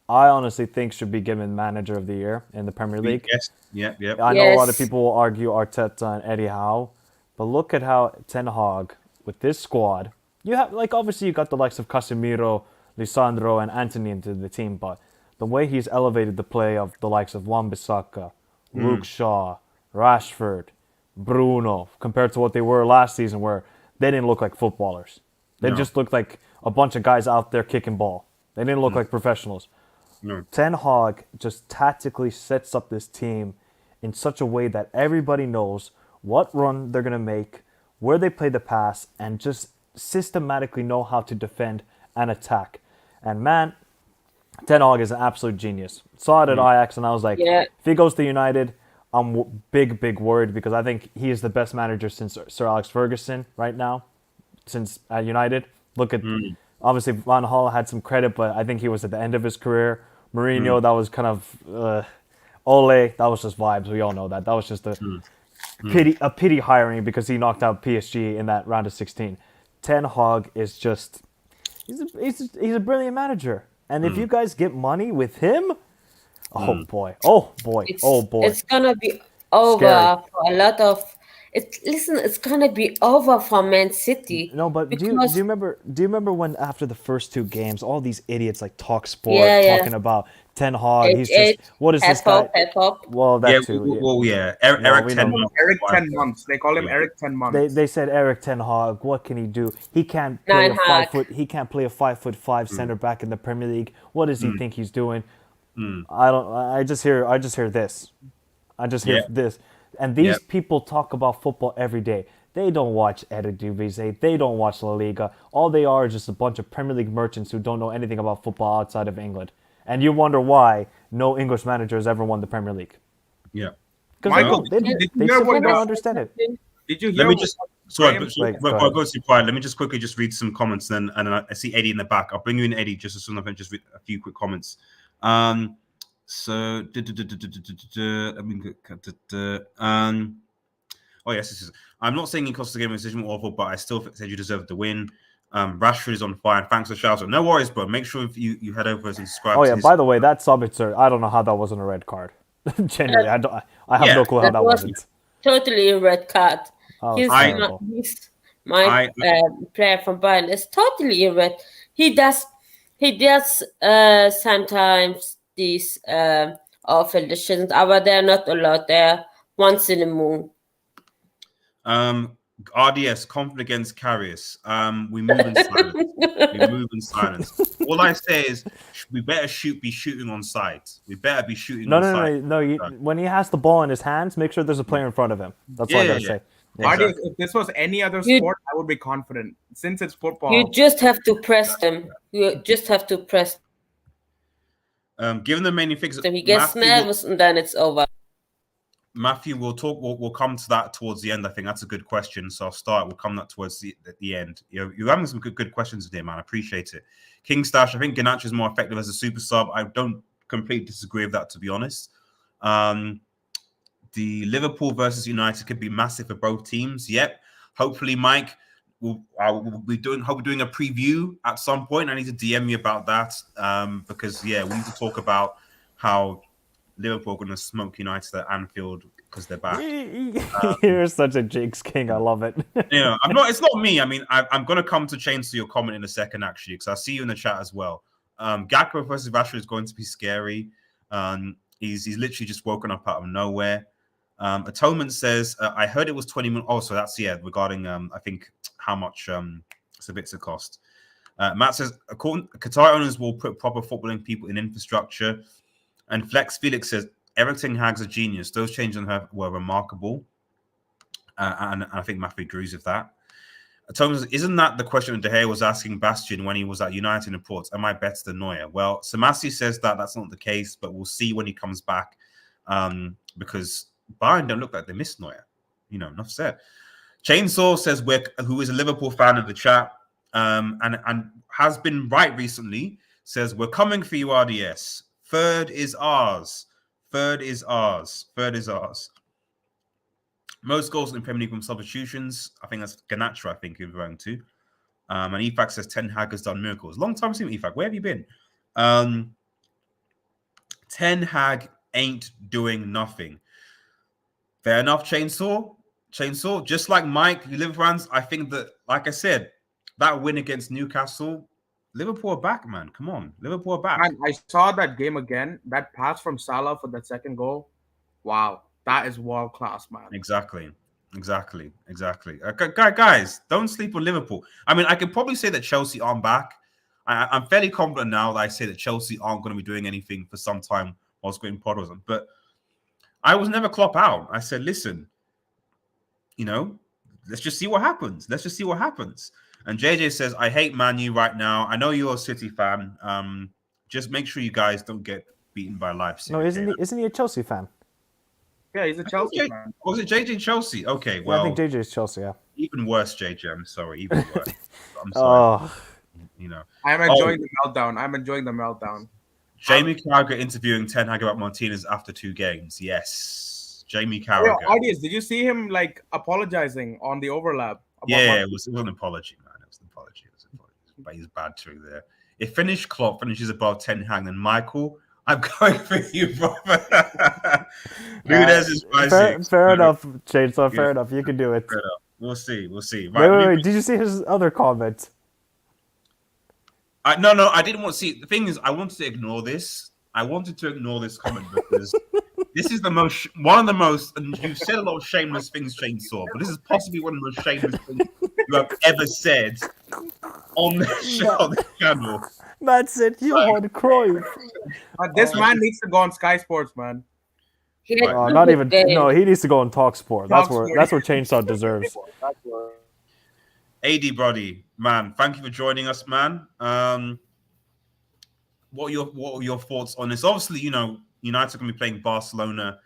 E: I honestly think should be given Manager of the Year in the Premier League.
B: Yes. Yep.
E: I know a lot of people will argue Arteta and Eddie Howe, but look at how Ten Hag with this squad. You have obviously you got the likes of Casemiro, Lisandro, and Anthony into the team, but the way he's elevated the play of the likes of Wan-Bissaka, Luke Shaw, Rashford, Bruno, compared to what they were last season, where they didn't look like footballers. They just looked like a bunch of guys out there kicking ball. They didn't look like professionals.
B: No.
E: Ten Hag just tactically sets up this team in such a way that everybody knows what run they're going to make, where they play the pass, and just systematically know how to defend and attack. And man, Ten Hag is an absolute genius. Saw it at Ajax, and I was like,
D: Yeah.
E: if he goes to United, I'm big worried because I think he is the best manager since Sir Alex Ferguson right now, since at United. Look at obviously Van Gaal had some credit, but I think he was at the end of his career. Mourinho, that was kind of Ole, that was just vibes. We all know that. That was just a pity hiring because he knocked out PSG in that round of 16. Ten Hag is just he's a brilliant manager. And if you guys get money with him, oh boy.
D: It's gonna be over
E: Scary.
D: for a lot of. It's gonna be over for Man City.
E: No, but do you
D: because
E: remember when after the first two games, all these idiots like talk sport
D: Yeah.
E: talking about Ten Hag? He's
D: H8,
E: just what is this
D: Pep
E: guy?
D: up, Pep up.
E: Well,
B: Yeah,
E: that too.
B: well, yeah.
E: No,
B: Eric
E: we
B: 10
E: know.
B: months.
C: Eric 10 months. They call him
B: Yeah.
C: Eric 10 months.
E: They said Eric Ten Hag. What can he do? He can't play
D: Nine
E: a 5
D: Hag.
E: foot. He can't play a 5'5" center back in the Premier League. What does he think he's doing? I don't. I just hear this. I just hear
B: Yeah.
E: this. And these
B: Yeah.
E: people talk about football every day. They don't watch Eredivisie. They don't watch La Liga. All they are is just a bunch of Premier League merchants who don't know anything about football outside of England. And you wonder why no English manager has ever won the Premier League.
B: Yeah.
E: Because
C: Michael,
E: they
C: did you
E: they
C: hear
E: simply
C: what
E: don't
C: the-
E: understand it.
C: Did you hear?
B: Let me just sorry,
C: Graham-
B: but
E: Wait,
B: before
E: go
B: I
E: ahead.
B: go too quiet, let me just quickly just read some comments then, and then I see Eddie in the back. I'll bring you in, Eddie, just as soon as I just read a few quick comments. So let me oh yes, this is. I'm not saying he cost the game a decision awful, but I still said you deserve the win. Rashford is on fire. Thanks for shouting. No worries, bro. Make sure if you head over and subscribe.
E: Oh
B: to
E: yeah.
B: his-
E: By the way, that Sabitzer, I don't know how that wasn't a red card. Genuinely, I have
B: Yeah,
E: no clue how
D: that
E: that
D: was-
E: wasn't.
D: Totally a red card.
E: Oh,
D: He's
E: it's
B: I-
E: terrible.
D: my player from Bayern is totally a red. He does sometimes these awful decisions, but they're not a lot. They're once in a moon.
B: RDS conflict against Carrius. We move in silence. We move in silence. All I say is we better be shooting on sides. We better be shooting
E: No,
B: on
E: no,
B: sides.
E: no, no. When he has the ball in his hands, make sure there's a player in front of him. That's all I
B: Yeah,
E: gotta
B: yeah.
E: say.
C: Artie,
B: Exactly.
C: if this was any other
D: You-
C: sport, I would be confident. Since it's football,
D: You just have to press them. You just have to press
B: Given the many figures,
D: them. He gets nervous and then it's over.
B: Matthew, we'll come to that towards the end. I think that's a good question. So I'll start. We'll come that towards the end. You're having some good questions today, man. I appreciate it. King Stash, I think Garnacho is more effective as a super sub. I don't completely disagree with that, to be honest. The Liverpool versus United could be massive for both teams. Yep. Hopefully, Mike, we'll be doing a preview at some point. I need to DM you about that because we need to talk about how Liverpool are going to smoke United at Anfield because they're back.
E: You're such a Jinx king. I love it.
B: I'm not. It's not me. I mean, I'm going to come to Chainsaw your comment in a second, actually, because I see you in the chat as well. Gakpo versus Rashford is going to be scary. He's literally just woken up out of nowhere. Atonement says, I heard it was 20 million. Oh, so that's regarding I think how much Sabitzer cost. Matt says, Qatar owners will put proper footballing people in infrastructure. And Flex Felix says, Eric Ten Hag's a genius. Those changes on her were remarkable. And I think Matthew agrees with that. Atonement says, isn't that the question De Gea was asking Bastian when he was at United reports? Am I better than Neuer? Well, Samasi says that that's not the case, but we'll see when he comes back because Bayern don't look like they missed Neuer. Enough said. Chainsaw says, who is a Liverpool fan in the chat and has been right recently, says, we're coming for you, RDS. Third is ours. Third is ours. Third is ours. Most goals in the Premier League from substitutions. I think that's Garnacho, I think you're referring to. And Efak says Ten Hag has done miracles. Long time since Efak. Where have you been? Ten Hag ain't doing nothing. Fair enough, Chainsaw. Just like Mike, you Liverpool fans, I think that, like I said, that win against Newcastle, Liverpool are back, man. Come on. Liverpool are back.
C: man, I saw that game again. That pass from Salah for that second goal. Wow, that is world class, man.
B: Exactly. Guys, don't sleep on Liverpool. I mean, I could probably say that Chelsea aren't back. I'm fairly confident now that I say that Chelsea aren't going to be doing anything for some time whilst Graham Potter wasn't. But I was never Klopp out. I said, listen, let's just see what happens. And JJ says, I hate Man U right now. I know you're a City fan. just make sure you guys don't get beaten by Leipzig.
E: No, isn't he a Chelsea fan?
C: Yeah, he's a Chelsea fan.
B: Was it JJ Chelsea? Okay,
E: Yeah,
B: well,
E: I think JJ is Chelsea. Yeah.
B: even worse, JJ. I'm sorry, even worse. I'm sorry.
E: Oh,
B: You know,
C: I'm enjoying the meltdown. I'm enjoying the meltdown.
B: Jamie Carragher interviewing Ten Hag about Martinez after 2 games. Yes, Jamie Carragher.
C: Audience, did you see him like apologizing on the overlap?
B: Yeah, it was an apology, man. It was an apology. But he's bad too there. If Klopp finishes above Ten Hag, then Michael, I'm going for you, brother. Nunez is
E: fair enough, Chainsaw. Fair enough. You can do it.
B: Fair enough. We'll see.
E: Right, wait. Did you see his other comment?
B: No, I didn't want to see. The thing is, I wanted to ignore this. I wanted to ignore this comment because this is one of the most, and you've said a lot of shameless things, Chainsaw, but this is possibly one of the most shameless things you have ever said on the channel.
E: Man said, Johan Cruyff.
C: This man needs to go on Sky Sports, man.
E: Not even. No, he needs to go on Talk Sport. That's where Chainsaw deserves.
B: AD Brody, man, thank you for joining us, man. What are your thoughts on this? Obviously, United are going to be playing Barcelona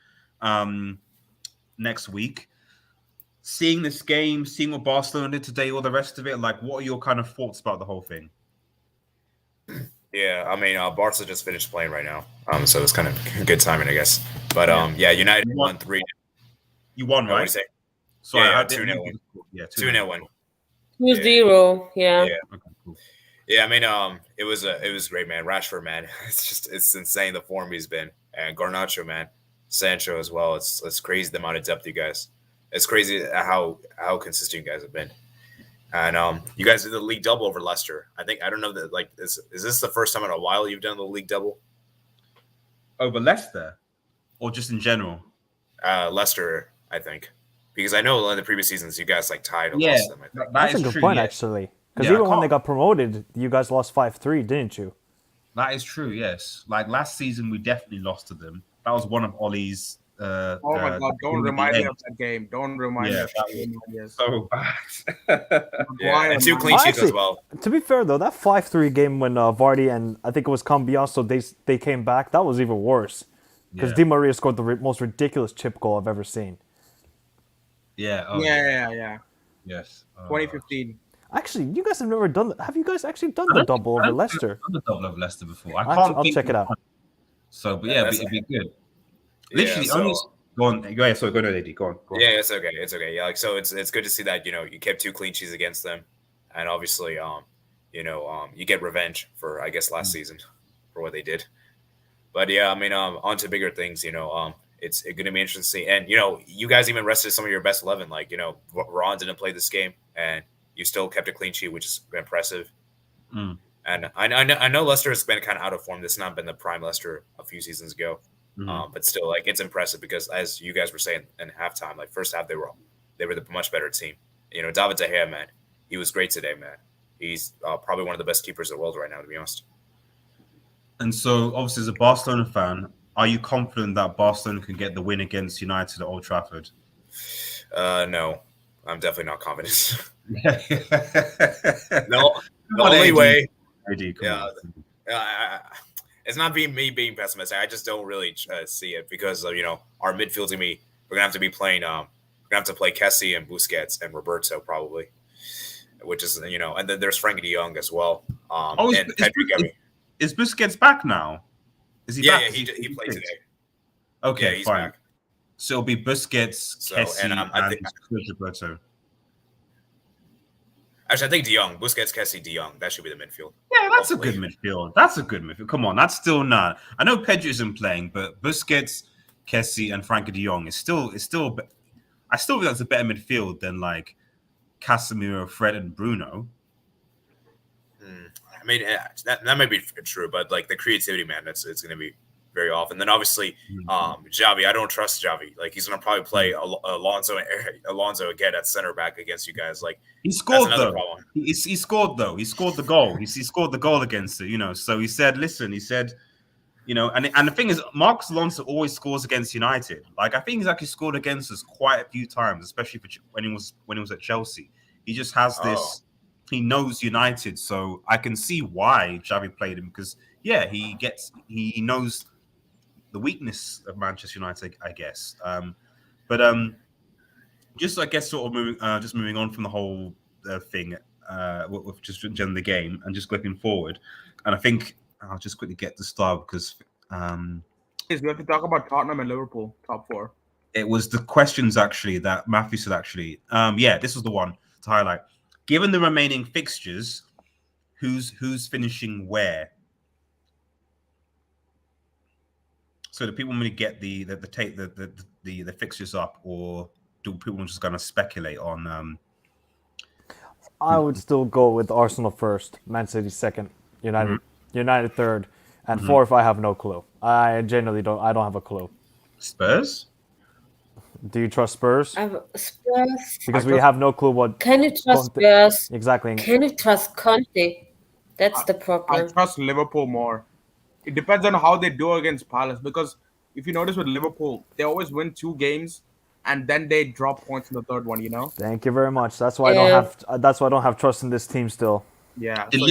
B: next week. Seeing this game, seeing what Barcelona did today, all the rest of it, like, what are your kind of thoughts about the whole thing?
F: Yeah, I mean, Barca just finished playing right now, so it's kind of good timing, I guess. But United won 3.
B: You won, right?
F: What did you say?
B: Sorry,
F: yeah, 2-0 win.
B: Yeah,
F: 2-0 win.
D: 2-0. Yeah.
F: Okay, cool. Yeah, I mean, it was great, man. Rashford, man, it's insane the form he's been, and Garnacho, man, Sancho as well. It's crazy the amount of depth you guys. It's crazy how consistent you guys have been. And you guys did the league double over Leicester. I don't know that, like, is this the first time in a while you've done the league double?
B: Over Leicester? Or just in general?
F: Leicester, I think. Because I know in the previous seasons you guys like tied or lost them, I think.
E: That's a good point, actually. Because even when they got promoted, you guys lost 5-3, didn't you?
B: That is true, yes. Like last season, we definitely lost to them. That was one of Ollie's...
C: oh my God! Don't remind me of that game. Don't remind me of that game.
B: So bad.
F: And 2 clean sheets as well.
E: To be fair, though, that 5-3 game when Vardy and I think it was Cambiasso, they came back, that was even worse. Because Di Maria scored the most ridiculous chip goal I've ever seen.
B: Yeah.
C: Yeah.
B: Yes.
C: 2015.
E: Actually, you guys have never done that. Have you guys actually done the double over Leicester?
B: I've done the double over Leicester before.
E: I'll check it out.
B: So, but yeah, it'd be good. Literally, go on. Go ahead. Sorry, go ahead, AD. Go on.
F: Yeah, it's okay. It's okay. Yeah, like, so it's good to see that you kept 2 clean sheets against them, and obviously you get revenge for, I guess, last season for what they did. But yeah, I mean, on to bigger things. It's going to be interesting to see. And you guys even rested some of your best 11. Like Ron didn't play this game, and you still kept a clean sheet, which is impressive. And I know Leicester has been kind of out of form. This has not been the prime Leicester a few seasons ago. But still, like, it's impressive because, as you guys were saying in halftime, like first half they were the much better team. David De Gea, man, he was great today, man. He's probably one of the best keepers in the world right now, to be honest.
B: And so, obviously, as a Barcelona fan, are you confident that Barcelona can get the win against United at Old Trafford?
F: No, I'm definitely not confident. No, the only way. It's not me being pessimistic. I just don't really see it because our midfield's we're gonna have to be playing. We're gonna have to play Kessie and Busquets and Roberto probably, which is and then there's Frankie De Jong as well.
B: Is Busquets back now? Is he back?
F: Yeah, he played today.
B: Okay,
F: yeah, he's
B: fine.
F: Back.
B: So it'll be Busquets, Kessie, and Roberto.
F: Actually, I think De Jong, Busquets, Kessie, De Jong. That should be the midfield.
B: Yeah, that's a good midfield. Come on, that's still not. I know Pedro isn't playing, but Busquets, Kessie, and Frankie De Jong is still. I still think that's a better midfield than like Casemiro, Fred, and Bruno.
F: I mean, that might be true, but like the creativity, man, it's going to be very off. And then obviously, Xavi, I don't trust Xavi. Like he's going to probably play Alonso again at center back against you guys. Like
B: he scored though. He scored though. He scored the goal. He scored the goal against it. So he said, listen, and the thing is, Marcos Alonso always scores against United. Like I think he's actually scored against us quite a few times, especially when he was at Chelsea. He just has this he knows United, so I can see why Xavi played him because he knows the weakness of Manchester United, I guess. But just I guess sort of moving on from the whole thing with just generally the game and just looking forward, and I think I'll just quickly get the start because
C: Yes, we have to talk about Tottenham and Liverpool top four.
B: it was the questions actually that Matthew said actually. This was the one to highlight. Given the remaining fixtures, who's finishing where? So do people want me to get the fixtures up, or do people just kind of speculate on?
E: I would still go with Arsenal first, Man City second, United third, and fourth. I have no clue. I genuinely don't. I don't have a clue.
B: Spurs?
E: Do you trust Spurs?
D: Spurs.
E: Because we have no clue what.
D: Can you trust
E: Conte-
D: Spurs?
E: Exactly.
D: Can you trust Conte? That's the
C: I
D: problem.
C: trust Liverpool more. It depends on how they do against Palace because if you notice with Liverpool, they always win 2 games and then they drop points in the third one.
E: Thank you very much. That's why I don't have. That's why I don't have trust in this team still.
C: Yeah.
B: Did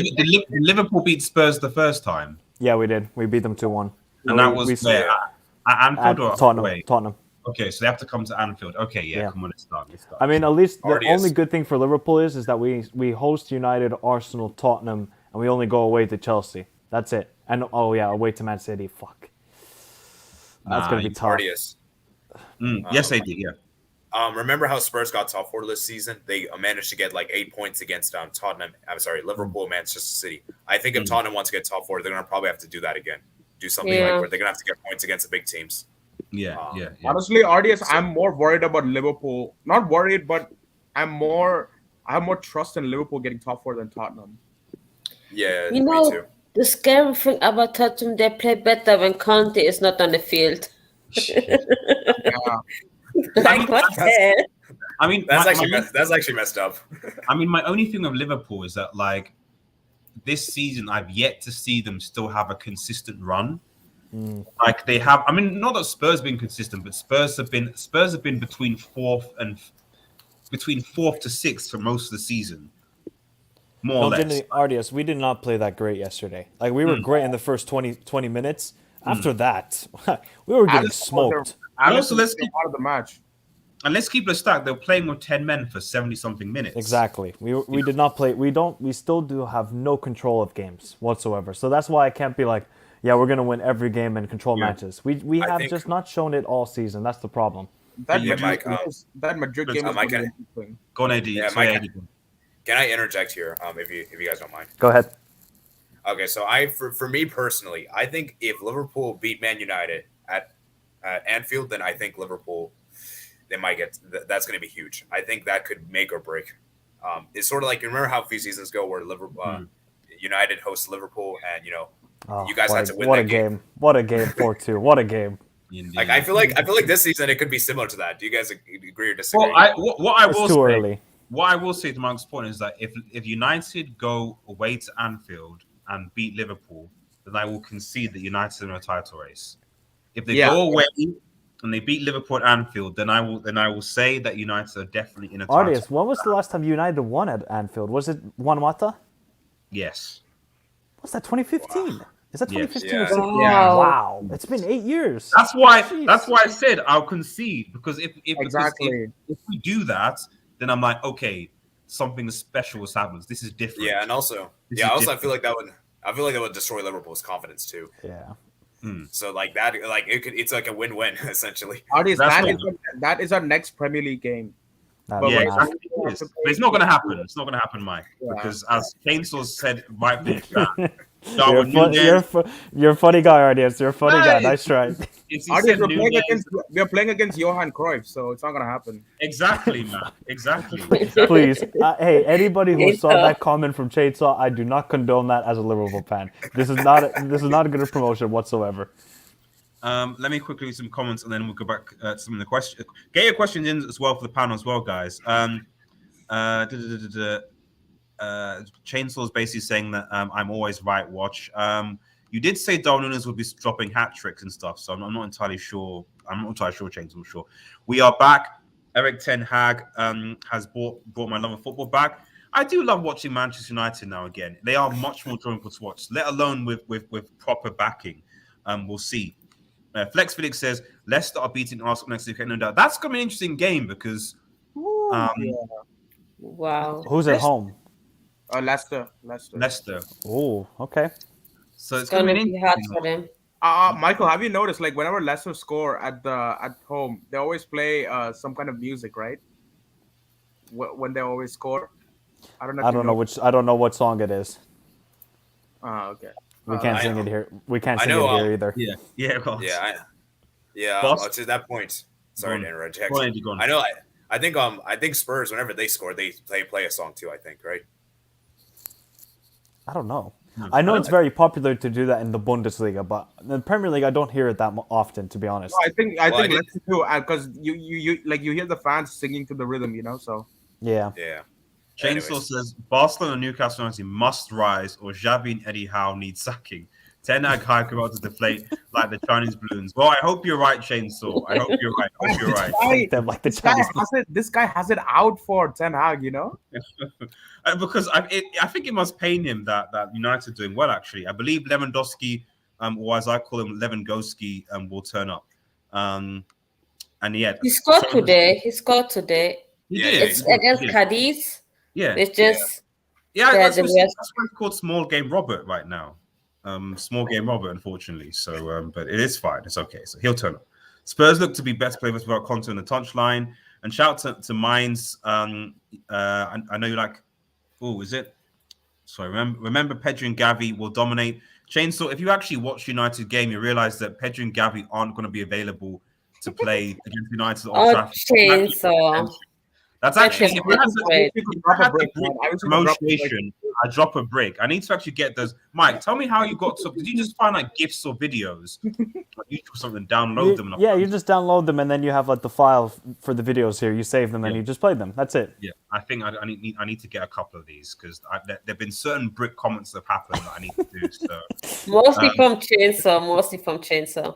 B: Liverpool beat Spurs the first time?
E: Yeah, we did. We beat them 2-1.
B: And that was where? At Anfield or
E: Tottenham.
B: away?
E: Tottenham.
B: Okay, so they have to come to Anfield. Okay, yeah. Come on, let's start.
E: I mean, at least the
F: Ardius.
E: only good thing for Liverpool is that we host United, Arsenal, Tottenham, and we only go away to Chelsea. That's it. And away to Man City. Fuck. That's gonna be tough.
F: Ardius.
B: Yes, they did. Yeah.
F: Remember how Spurs got top 4 this season? They managed to get like 8 points against Liverpool, Manchester City. I think if Tottenham wants to get top 4, they're gonna probably have to do that again. Do something like where they're gonna have to get points against the big teams.
B: Yeah.
C: Honestly, RDS, I'm more worried about Liverpool. Not worried, but I have more trust in Liverpool getting top 4 than Tottenham.
F: Yeah,
D: You
F: me
D: know,
F: too.
D: the scary thing about Tottenham, they play better when Conte is not on the field.
C: Yeah.
D: Like, what the hell?
B: I mean,
F: That's actually messed up.
B: I mean, my only thing with Liverpool is that like this season, I've yet to see them still have a consistent run. Like they have. I mean, not that Spurs have been consistent, but Spurs have been between fourth to sixth for most of the season. More or less.
E: RDS, we did not play that great yesterday. Like we were great in the first 20 minutes. After that, we were getting smoked.
B: And also, let's
C: keep out of the match.
B: And let's keep it stacked. They were playing with 10 men for 70-something minutes.
E: Exactly. We did not play. We still do have no control of games whatsoever. So that's why I can't be like, yeah, we're gonna win every game and control matches. We have just not shown it all season. That's the problem.
C: That
F: Mike,
C: Madrid game was
F: Mike,
C: pretty interesting.
B: Go on, Eddie.
F: Yeah,
B: Sorry,
F: Mike,
B: Eddie.
F: Can I interject here? If you guys don't mind.
E: Go ahead.
F: Okay, so for me personally, I think if Liverpool beat Man United at Anfield, then I think Liverpool they might get that's going to be huge. I think that could make or break. It's sort of like you remember how a few seasons ago where Liverpool United hosts Liverpool, and you guys had to win that game.
E: What a game! 4-2. What a game!
F: Like I feel like this season it could be similar to that. Do you guys agree or disagree?
B: Well, what I will say to Mark's point is that if United go away to Anfield and beat Liverpool, then I will concede that United are in a title race. If they go away and they beat Liverpool at Anfield, then I will say that United are definitely in a title race.
E: When was the last time United won at Anfield? Was it Juan Mata?
B: Yes.
E: What's that? 2015? Is that 2015 or
F: Yeah.
E: 16?
C: Yeah.
E: Wow, it's been 8 years.
B: That's why I said I'll concede because if we do that, then I'm like, okay, something special has happened. This is different.
F: Yeah, and also I feel like that would destroy Liverpool's confidence too.
E: Yeah.
F: So like that, it's like a win-win essentially.
C: That is our next Premier League game.
B: Exactly. But it's not going to happen. It's not going to happen, Mike, because as Chainsaw said, might be
E: you're a funny guy, RDS. You're a funny guy. Nice try.
C: We're playing against Johan Cruyff, so it's not going to happen.
B: Exactly, man. Exactly.
E: Please, hey, anybody who saw that comment from Chainsaw, I do not condone that as a Liverpool fan. This is not a good promotion whatsoever.
B: Let me quickly read some comments and then we'll go back to some of the questions. Get your questions in as well for the panel as well, guys. Chainsaw's basically saying that I'm always right. Watch. You did say Darwin Núñez would be dropping hat tricks and stuff, so I'm not entirely sure. Chainsaw. I'm sure. We are back. Eric Ten Hag has brought my love of football back. I do love watching Manchester United now again. They are much more enjoyable to watch, let alone with proper backing. We'll see. Flex Felix says Leicester are beating Arsenal next week. No doubt. That's gonna be an interesting game because
D: Wow.
E: Who's at home?
C: Leicester.
B: Leicester.
E: Oh, okay.
B: So
D: It's
B: it's gonna
D: gonna
B: be
D: be
B: an
D: hard
B: interesting
D: for them.
C: Michael, have you noticed like whenever Leicester score at home, they always play some kind of music, right? When they always score. I don't know.
E: I don't know what song it is.
C: Okay.
E: We can't
F: I
E: sing
F: know.
E: it here. We can't
F: I
E: sing
F: know,
E: it here either.
B: Yeah, of course.
F: Yeah. To that point. Sorry to interrupt.
B: Go ahead, go on.
F: I know. I think Spurs, whenever they score, they play a song too. I think, right?
E: I don't know.
B: No,
E: I know
B: I
E: it's very popular to do that in the Bundesliga, but in the Premier League, I don't hear it that often, to be honest.
C: No, I think
F: I did-
C: Leicester too, because you hear the fans singing to the rhythm, So
E: Yeah.
F: Yeah.
B: Chainsaw
F: Anyways.
B: says Barcelona and Newcastle United must rise, or Xavi and Eddie Howe need sacking. Ten Hag high come out to deflate like the Chinese balloons. Well, I hope you're right, Chainsaw. I hope you're right. I hope you're right.
E: Them like the
C: this guy
E: Chinese.
C: this guy has it out for Ten Hag,
B: Because I think it must pain him that United are doing well. Actually, I believe Lewandowski, or as I call him, Lewandowski, will turn up. And yeah,
D: He scored today. He scored today.
B: He
F: Yeah,
B: did.
D: It's against Cadiz.
B: Yeah,
D: It's just
B: yeah.
D: Yeah,
B: That's
D: the
B: why
D: rest-
B: it's called Small Game Robert right now. Small Game Robert, unfortunately. So, but it is fine. It's okay. So he'll turn up. Spurs look to be best players without content on the touchline. And shout to Mines. I know you like. Oh, is it? Sorry. Remember, Pedro and Gavi will dominate. Chainsaw. If you actually watch United game, you realize that Pedro and Gavi aren't going to be available to play against United on
D: Oh,
B: Trafford.
D: Chainsaw.
B: That's actually
D: That's
B: if I had
D: a great.
B: promotion, I drop a brick. I need to actually get those. Mike, tell me how you got to. Did you just find like GIFs or videos, like YouTube or something, download them?
E: Yeah, you just download them and then you have like the file for the videos here. You save them and you just play them. That's it.
B: Yeah, I think I need to get a couple of these because there've been certain brick comments that have happened that I need to do. So
D: Mostly from Chainsaw.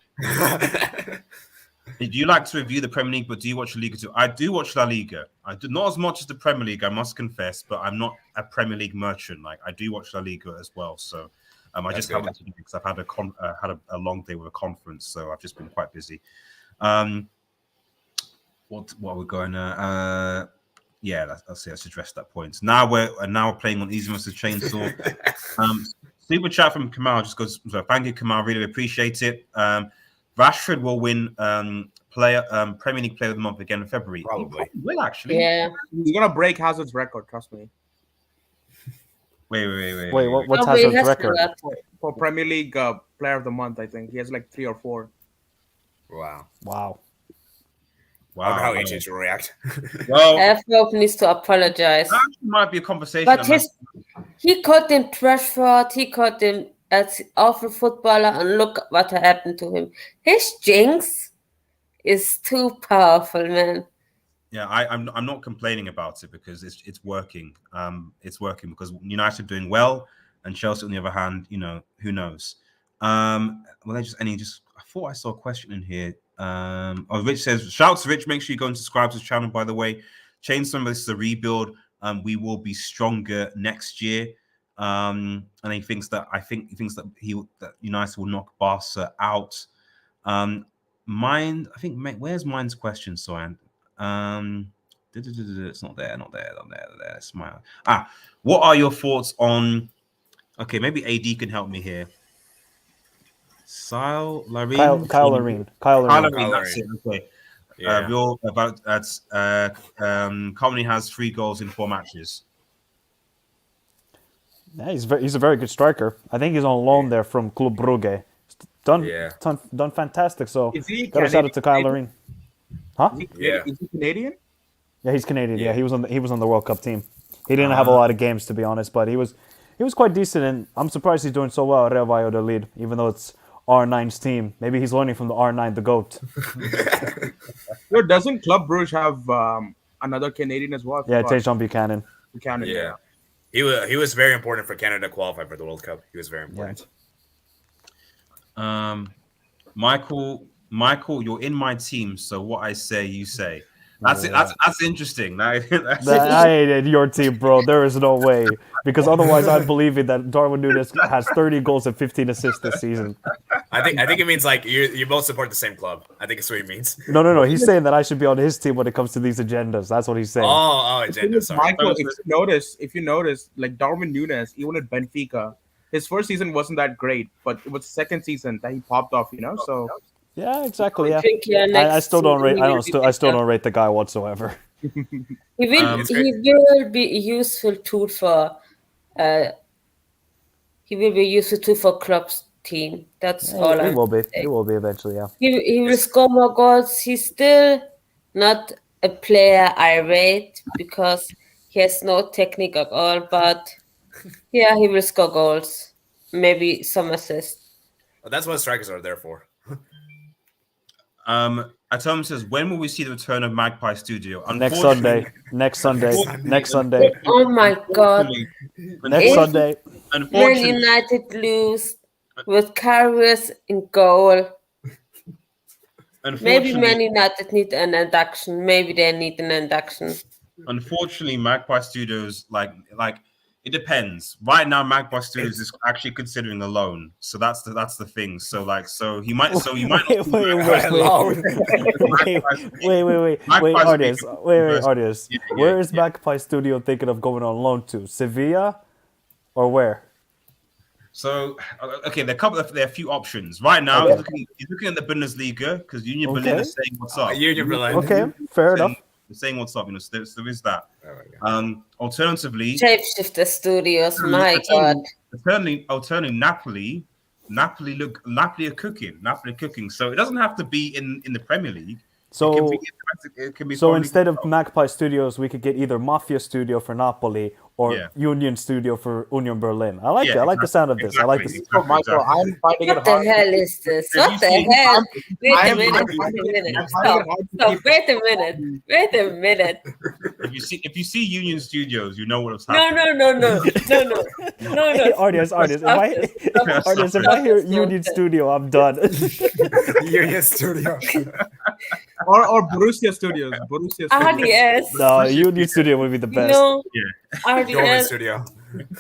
B: do you like to review the Premier League, but do you watch La Liga too? I do watch La Liga. I do not as much as the Premier League, I must confess, but I'm not a Premier League merchant. Like I do watch La Liga as well. So I just haven't because I've had a long day with a conference, so I've just been quite busy. What are we going? Yeah, let's address that point. Now we're playing on Easy vs Chainsaw. Super chat from Kamal just goes. So thank you, Kamal. Really appreciate it. Rashford will win Premier League Player of the Month again in February.
F: Probably.
B: He will actually.
D: Yeah.
C: He's gonna break Hazard's record. Trust me.
B: Wait.
E: What's
D: Oh, wait,
E: Hazard's
D: has to
E: record?
D: that.
C: For Premier League Player of the Month, I think he has like 3 or 4.
F: Wow.
E: Wow.
F: I wonder how AJ will react.
B: Well,
D: FLOP needs to apologize.
B: that actually might be a conversation.
D: But he caught him Trashford, he caught him as awful footballer, and look what happened to him. His jinx is too powerful, man.
B: Yeah, I'm not complaining about it because it's working. It's working because United are doing well, and Chelsea on the other hand, who knows? I thought I saw a question in here. Rich says, shouts to Rich, make sure you go and subscribe to the channel, by the way. Chainsaw, this is a rebuild. We will be stronger next year. And he thinks that United will knock Barca out. Where's Mine's question, Soyan? It's not there. It's mine. What are your thoughts on? Okay, maybe AD can help me here. Kyle Larine. That's it. Okay.
F: Yeah.
B: Comedy has 3 goals in 4 matches.
E: Yeah, he's a very good striker. I think he's on loan there from Club Brugge. Done fantastic. So gotta shout out to Kyle Larine. Huh?
C: Is he Canadian?
E: Yeah, he's Canadian. Yeah, he was on the World Cup team. He didn't have a lot of games, to be honest, but he was quite decent, and I'm surprised he's doing so well at Real Valladolid, even though it's R9's team. Maybe he's learning from the R9, the GOAT.
C: Doesn't Club Brugge have another Canadian as well?
E: Yeah, Tejan Buchanan.
F: Yeah. He was very important for Canada to qualify for the World Cup. He was very important.
B: Michael, you're in my team, so what I say, you say. That's interesting. That's
E: I ain't your team, bro. There is no way. Because otherwise, I'd believe it that Darwin Núñez has 30 goals and 15 assists this season.
F: I think it means like you both support the same club. I think it's what he means.
E: No. He's saying that I should be on his team when it comes to these agendas. That's what he's saying.
F: Agenda. Sorry.
C: Michael, if you notice, like Darwin Núñez, even at Benfica, his first season wasn't that great, but it was second season that he popped off. So
E: Yeah, exactly. Yeah,
D: think
E: I still don't rate. I still don't rate the guy whatsoever.
D: He will be a useful tool for. He will be a useful tool for club's team. That's all.
E: It will be. It will be eventually. Yeah.
D: He will score more goals. He's still not a player I rate because he has no technique at all. But yeah, he will score goals. Maybe some assists.
F: Well, that's what strikers are there for.
B: Atom says, when will we see the return of Magpie Studio?
E: Next Sunday. Next Sunday.
D: Oh my God.
E: Next Sunday.
D: Man
B: Unfortunately,
D: United lose with Karius in goal. Maybe Man United need an induction. Maybe they need an induction.
B: Unfortunately, Magpie Studios, like it depends. Right now, Magpie Studios is actually considering a loan, so that's the thing. So he might.
E: Wait, artists. Where is Magpie Studio thinking of going on loan to? Sevilla, or where?
B: So okay, there are a few options right now.
E: Okay.
B: He's looking at the Bundesliga because Union Berlin is saying what's up.
F: Union Berlin.
E: Okay, fair enough.
B: They're saying what's up. So there is that. Alternatively,
D: Shapeshifter Studios. My God.
B: Alternatively, Napoli are cooking. So it doesn't have to be in the Premier League.
E: So
B: it can be
E: so instead of Magpie Studios, we could get either Mafia Studio for Napoli or Union Studio for Union Berlin. I like it. I like the sound of this. I like this.
C: Michael, I'm finding it
D: What the hell is this? What the hell? Wait a minute. Stop. Wait a minute.
B: If you see Union Studios, you know what's happening.
D: No.
E: Hey, artists, if I hear Union Studio, I'm done.
F: Union Studio.
C: or Borussia Studios.
D: RDS.
E: No, Union Studio would be the best.
D: No.
F: Dortmund
D: RDS.
F: Studio.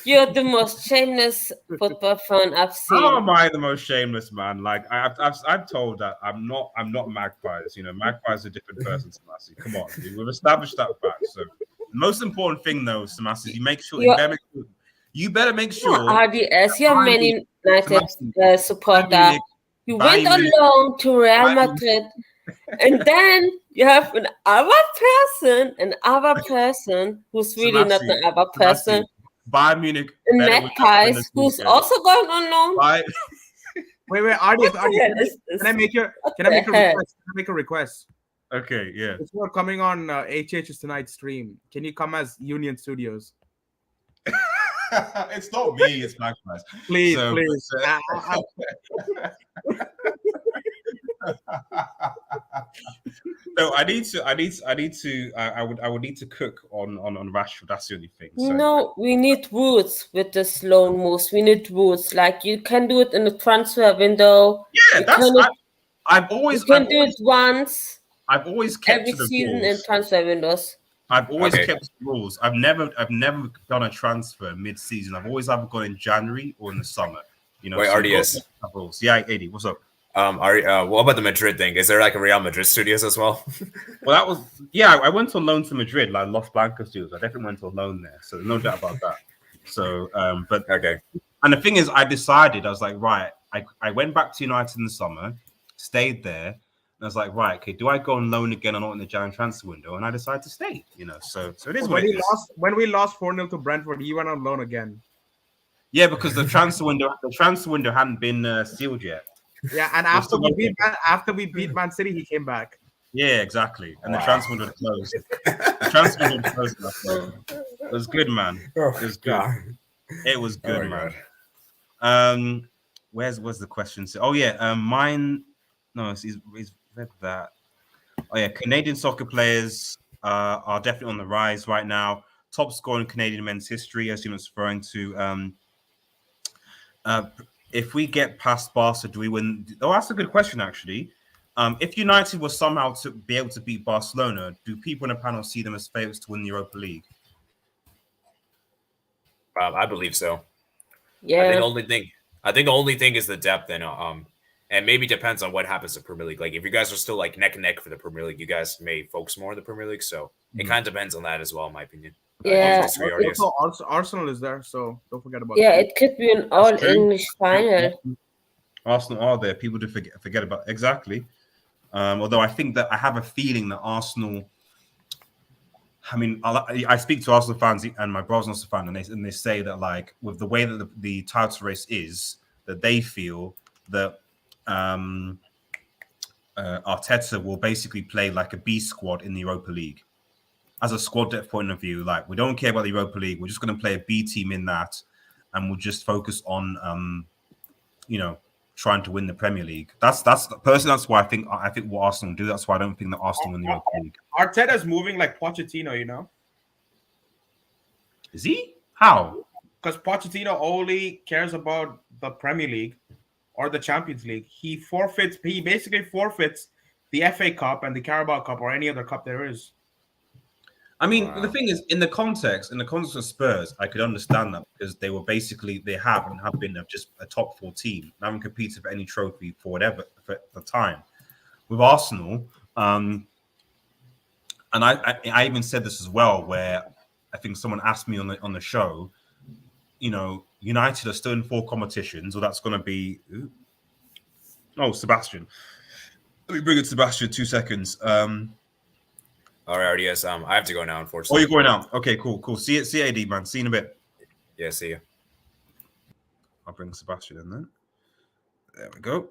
D: You're the most shameless football fan I've seen.
B: How am I the most shameless man? Like I've told that I'm not Magpies. Magpies are a different person, Samasi. Come on, we've established that fact. So the most important thing though, Samasi, is you better make sure.
D: RDS, you're Man United supporter. You went on loan to Real Madrid, and then you have another person who's really not another person.
B: Bayern Munich.
D: Magpies, who's also going on loan.
C: Wait, Ardius. Can I make a request?
B: Okay, yeah.
C: If you're coming on HH's tonight's stream, can you come as Union Studios?
B: It's not me, it's Magpies.
C: Please.
B: No, I would need to cook on Rashford. That's the only thing. So.
D: No, we need rules with this loan moves. We need rules. Like you can do it in the transfer window.
B: Yeah, I've always
D: do it once.
B: I've always kept
D: every
B: the
D: season
B: rules.
D: in transfer windows.
B: I've always kept the rules. I've never done a transfer mid-season. I've always either gone in January or in the summer.
F: Wait, RDS.
B: Rules. Yeah, AD, what's up?
F: What about the Madrid thing? Is there like a Real Madrid Studios as well?
B: Well, I went on loan to Madrid, like Los Blancos Studios. I definitely went on loan there, so no doubt about that. So, but
F: okay.
B: And the thing is, I decided, I was like, right, I went back to United in the summer, stayed there. And I was like, right, okay, do I go on loan again or not in the January transfer window? And I decided to stay, so it is what it is.
C: When we lost 4-0 to Brentford, he went on loan again.
B: Yeah, because the transfer window hadn't been sealed yet.
C: Yeah, and after we beat Man City, he came back.
B: Yeah, exactly. And the transfer window closed. It was good, man. It was good. It was good, man. Where's the question? Oh yeah, mine. No, he's read that. Oh yeah, Canadian soccer players are definitely on the rise right now. Top scorer in Canadian men's history, as you was referring to. If we get past Barca, do we win? Oh, that's a good question, actually. If United was somehow to be able to beat Barcelona, do people in the panel see them as favourites to win the Europa League?
F: I believe so.
D: Yeah.
F: I think the only thing is the depth, and maybe depends on what happens to Premier League. Like if you guys are still like neck and neck for the Premier League, you guys may focus more on the Premier League. So it kind of depends on that as well, in my opinion.
D: Yeah.
C: Also, Arsenal is there, so don't forget about
D: Yeah,
C: that.
D: it could be an all English final.
B: Arsenal are there. People do forget about exactly. Although I think that I have a feeling that Arsenal. I mean, I speak to Arsenal fans and my brother's also a fan, and they say that like with the way that the title race is, that they feel that Arteta will basically play like a B squad in the Europa League. As a squad depth point of view, like we don't care about the Europa League. We're just going to play a B team in that, and we'll just focus on, trying to win the Premier League. That's personally that's why I think what Arsenal do. That's why I don't think that Arsenal win the Europa League.
C: Arteta's moving like Pochettino,
B: Is he? How?
C: Because Pochettino only cares about the Premier League or the Champions League. He basically forfeits the FA Cup and the Carabao Cup or any other cup there is.
B: I mean, the thing is, in the context of Spurs, I could understand that because they have been just a top 4 team and haven't competed for any trophy for the time. With Arsenal, and I even said this as well, where I think someone asked me on the show, United are still in 4 competitions, or that's going to be. Sebastian. Let me bring it to Sebastian 2 seconds.
F: All right, yes. I have to go now, unfortunately.
B: Oh, you're going out. Okay, cool. See you, AD, man. See you in a bit.
F: Yeah, see you.
B: I'll bring Sebastian in then. There we go.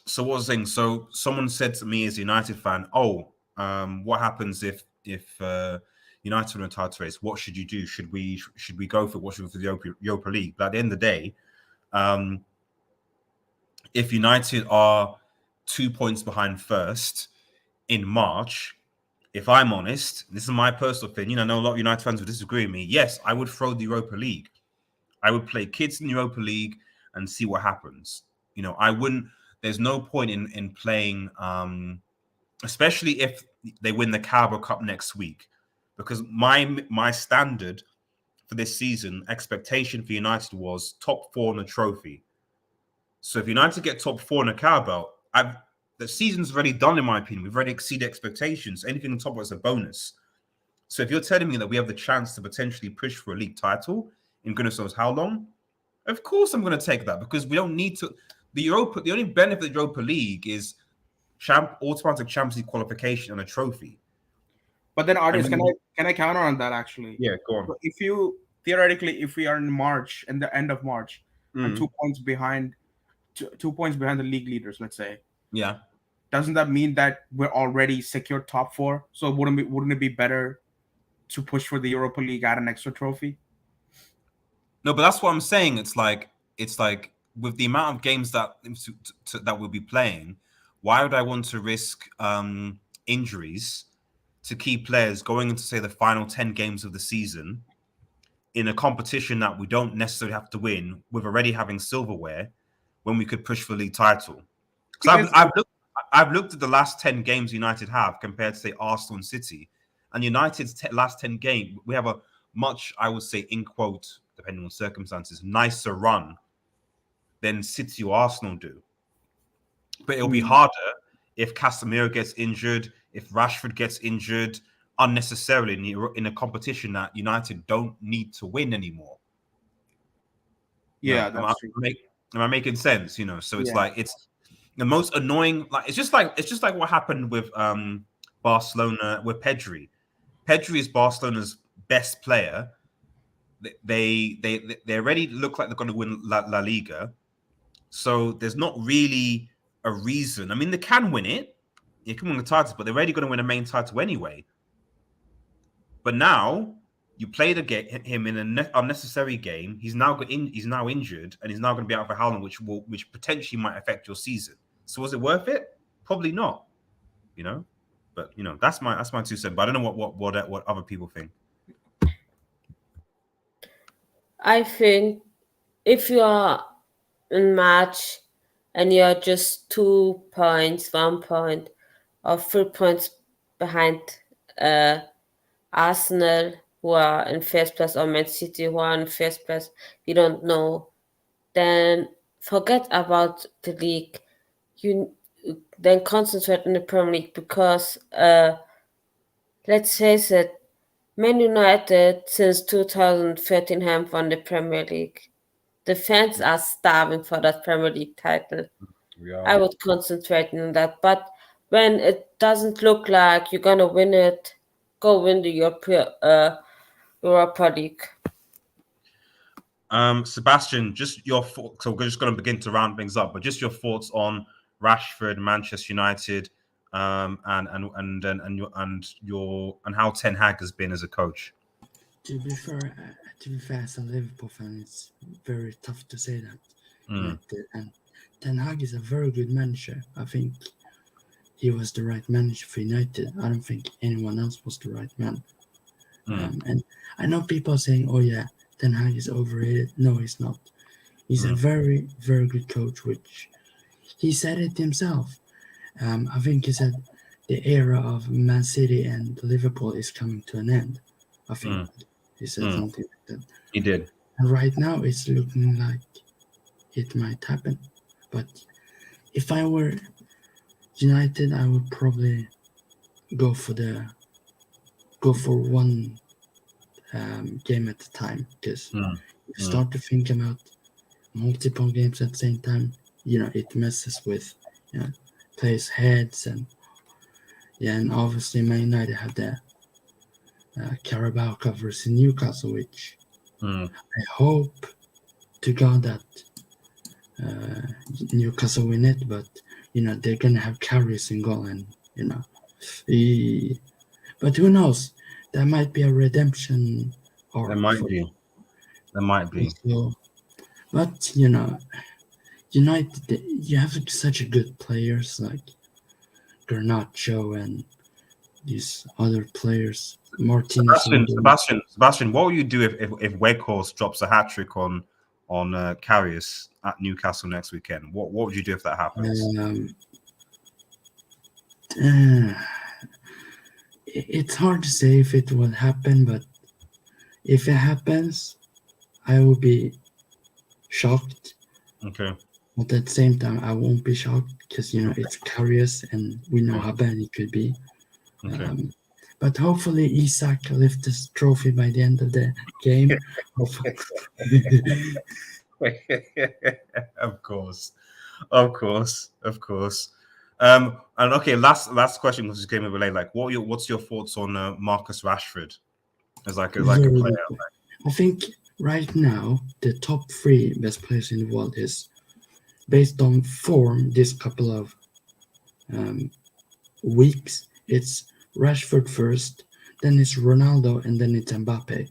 B: So what was I saying? So someone said to me as a United fan, what happens if United win a title race? What should you do? Should we go for the Europa League? But at the end of the day, if United are 2 points behind first in March, if I'm honest, this is my personal opinion. I know a lot of United fans would disagree with me. Yes, I would throw the Europa League. I would play kids in the Europa League and see what happens. I wouldn't. There's no point in playing, especially if they win the Carabao Cup next week, because my standard for this season, expectation for United was top 4 in the trophy. So if United get top 4 in the Carabao, the season's already done, in my opinion. We've already exceeded expectations. Anything on top of it is a bonus. So if you're telling me that we have the chance to potentially push for a league title in goodness knows how long, of course I'm going to take that, because we don't need to. The only benefit of the Europa League is automatic Champions League qualification and a trophy.
C: But then, artists, can I counter on that actually?
B: Yeah, go on.
C: If we are in March, in the end of March, and 2 points behind, 2 points behind the league leaders, let's say.
B: Yeah.
C: Doesn't that mean that we're already secured top 4? So wouldn't it be better to push for the Europa League, add an extra trophy?
B: No, but that's what I'm saying. It's like with the amount of games that we'll be playing, why would I want to risk injuries to key players going into, say, the final 10 games of the season in a competition that we don't necessarily have to win, with already having silverware, when we could push for the league title? Because I've looked at the last 10 games United have compared to, say, Arsenal and City, and United's last 10 games, we have a much, I would say, in quote, depending on circumstances, nicer run than City or Arsenal do. But it'll be harder if Casemiro gets injured, if Rashford gets injured unnecessarily in a competition that United don't need to win anymore.
C: Yeah, that's true.
B: Am I making sense? So it's like it's the most annoying. Like it's just like what happened with Barcelona with Pedri. Pedri is Barcelona's best player. They already look like they're going to win La Liga, so there's not really a reason. I mean, they can win it. They can win the title, but they're already going to win a main title anyway. But now you played him in an unnecessary game. He's now injured, and he's now going to be out for how long, which potentially might affect your season. So was it worth it? Probably not. But that's my 2 cents. But I don't know what other people think.
D: I think if you are in March and you're just 2 points, 1 point, or 3 points behind Arsenal, who are in first place, or Man City, who are in first place, you don't know, then forget about the league. You then concentrate on the Premier League because, let's face it, Man United since 2013 have won the Premier League. The fans are starving for that Premier League title. I would concentrate on that. But when it doesn't look like you're gonna win it, go win the Europa League.
B: Sebastian, just your thoughts. So we're just going to begin to round things up, but just your thoughts on Rashford, Manchester United, and how Ten Hag has been as a coach.
G: To be fair, as a Liverpool fan, it's very tough to say that. And Ten Hag is a very good manager. I think he was the right manager for United. I don't think anyone else was the right man. And I know people are saying, "Oh yeah, Ten Hag is overrated." No, he's not. He's a very, very good coach. Which he said it himself. I think he said the era of Man City and Liverpool is coming to an end. I think he said something like that.
B: He did.
G: And right now, it's looking like it might happen. But if I were United, I would probably go for one game at a time, because you start to think about multiple games at the same time, it messes with players' heads, and obviously Man United have the Carabao Cup versus Newcastle, which I hope to God that Newcastle win it, but they're gonna have Karius in goal, and but who knows? There might be a redemption arc.
B: There might be.
G: So, but United, you have such a good players like Garnacho and these other players. Martinez.
B: Sebastian, what will you do if Weghorst drops a hat trick on Karius at Newcastle next weekend? What would you do if that happens?
G: It's hard to say if it will happen, but if it happens, I will be shocked.
B: Okay.
G: But at the same time, I won't be shocked because it's Karius and we know how bad it could be.
B: Okay.
G: But hopefully Isak lifts this trophy by the end of the game.
B: Of course. And okay, last question was just game of relay. Like, what's your thoughts on Marcus Rashford as like a player?
G: I think right now the top 3 best players in the world is based on form. This couple of weeks, it's Rashford first, then it's Ronaldo, and then it's Mbappe.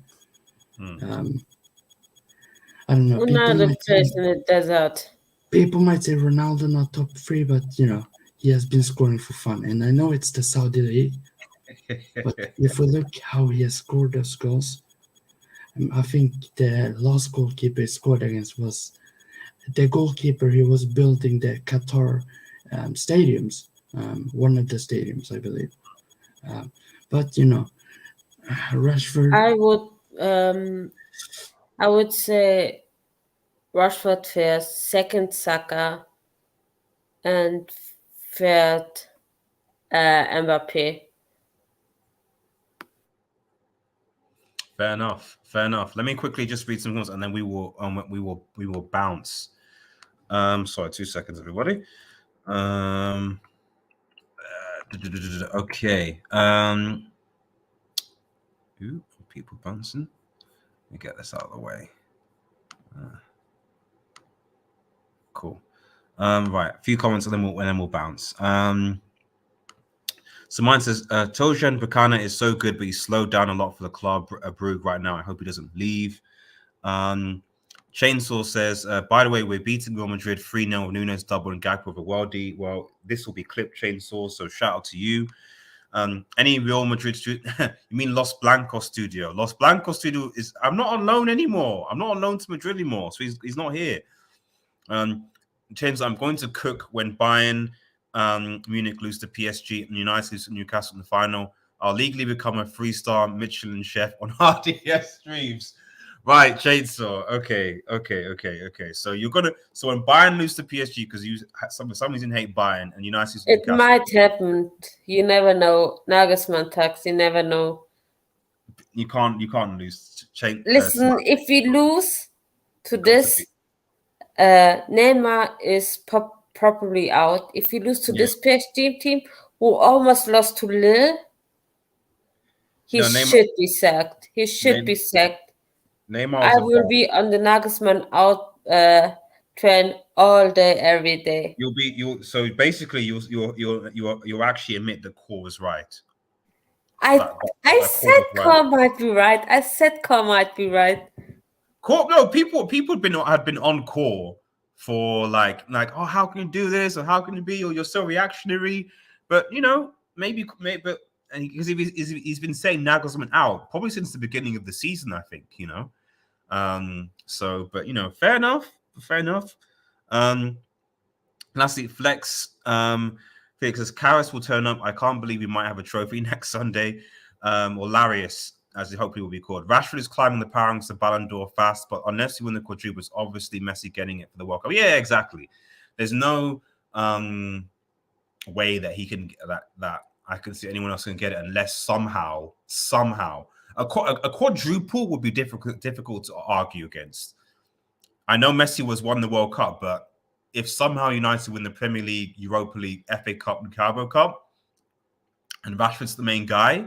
G: I don't know.
D: Ronaldo plays in the desert.
G: People might say Ronaldo not top 3, but he has been scoring for fun. And I know it's the Saudi League, but if we look how he has scored those goals, I think the last goalkeeper he scored against was the goalkeeper. He was building the Qatar stadiums, one of the stadiums, I believe. But Rashford.
D: I would say Rashford first, second Saka, and third Mbappe.
B: Fair enough. Let me quickly just read some comments, and then we will bounce. Sorry, 2 seconds, everybody. Okay. Ooh, people bouncing. Let me get this out of the way. Cool. Right, a few comments, and then we'll bounce. So mine says, Tojan Bukana is so good, but he's slowed down a lot for the club. Brugge right now. I hope he doesn't leave. Chainsaw says, by the way, we're beating Real Madrid 3-0 with Nunes double and Gakpo over Worldy. Well, this will be clipped, Chainsaw, so shout out to you. Any Real Madrid studio? You mean Los Blancos studio? Los Blancos studio I'm not on loan anymore. I'm not on loan to Madrid anymore, so he's not here. James, I'm going to cook when Bayern Munich lose to PSG and United lose to Newcastle in the final. I'll legally become a 3-star Michelin chef on RDS streams. Right, Chainsaw. Okay. So so when Bayern lose to PSG because you for some reason hate Bayern and United lose to
D: It
B: Newcastle.
D: might happen. You never know. Nagelsmann talks. You never know.
B: You can't lose.
D: Listen, if we lose to this, Neymar is probably out. If we lose to this PSG team who almost lost to Lille, he should be sacked. He should be sacked. I will be on the Nagelsmann out trend all day, every day.
B: So basically you'll actually admit that Core was right.
D: I said Core might be right. I said Core might be right.
B: Core, no, people had been on Core for like oh, how can you do this or how can you be, or you're so reactionary, but maybe but because he's been saying Nagelsmann out probably since the beginning of the season, I think. So but fair enough. Lastly, Flex says Karras will turn up. I can't believe we might have a trophy next Sunday. Or Larius, as it hopefully will be called. Rashford is climbing the power ranks of Ballon d'Or fast, but unless you win the quadruple, it's obviously Messi getting it for the World Cup. Yeah, exactly. There's no way that he can that I can see anyone else can get it unless somehow a quadruple would be difficult to argue against. I know Messi won the World Cup, but if somehow United win the Premier League, Europa League, FA Cup, and Carabao Cup, and Rashford's the main guy,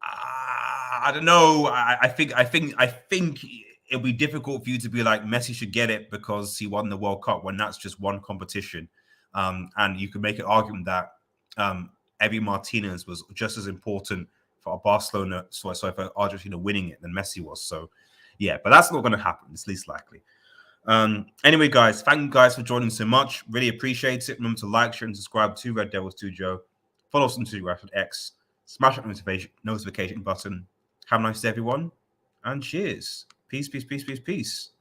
B: I don't know. I think it'll be difficult for you to be like Messi should get it because he won the World Cup when that's just one competition. And you could make an argument that Evi Martinez was just as important for Barcelona, for Argentina winning it than Messi was. So, yeah, but that's not going to happen. It's least likely. Anyway, guys, thank you guys for joining so much. Really appreciate it. Remember to like, share, and subscribe to Red Devil Studio. Follow us on Rashford X. Smash that notification button. Have a nice day, everyone. And cheers. Peace.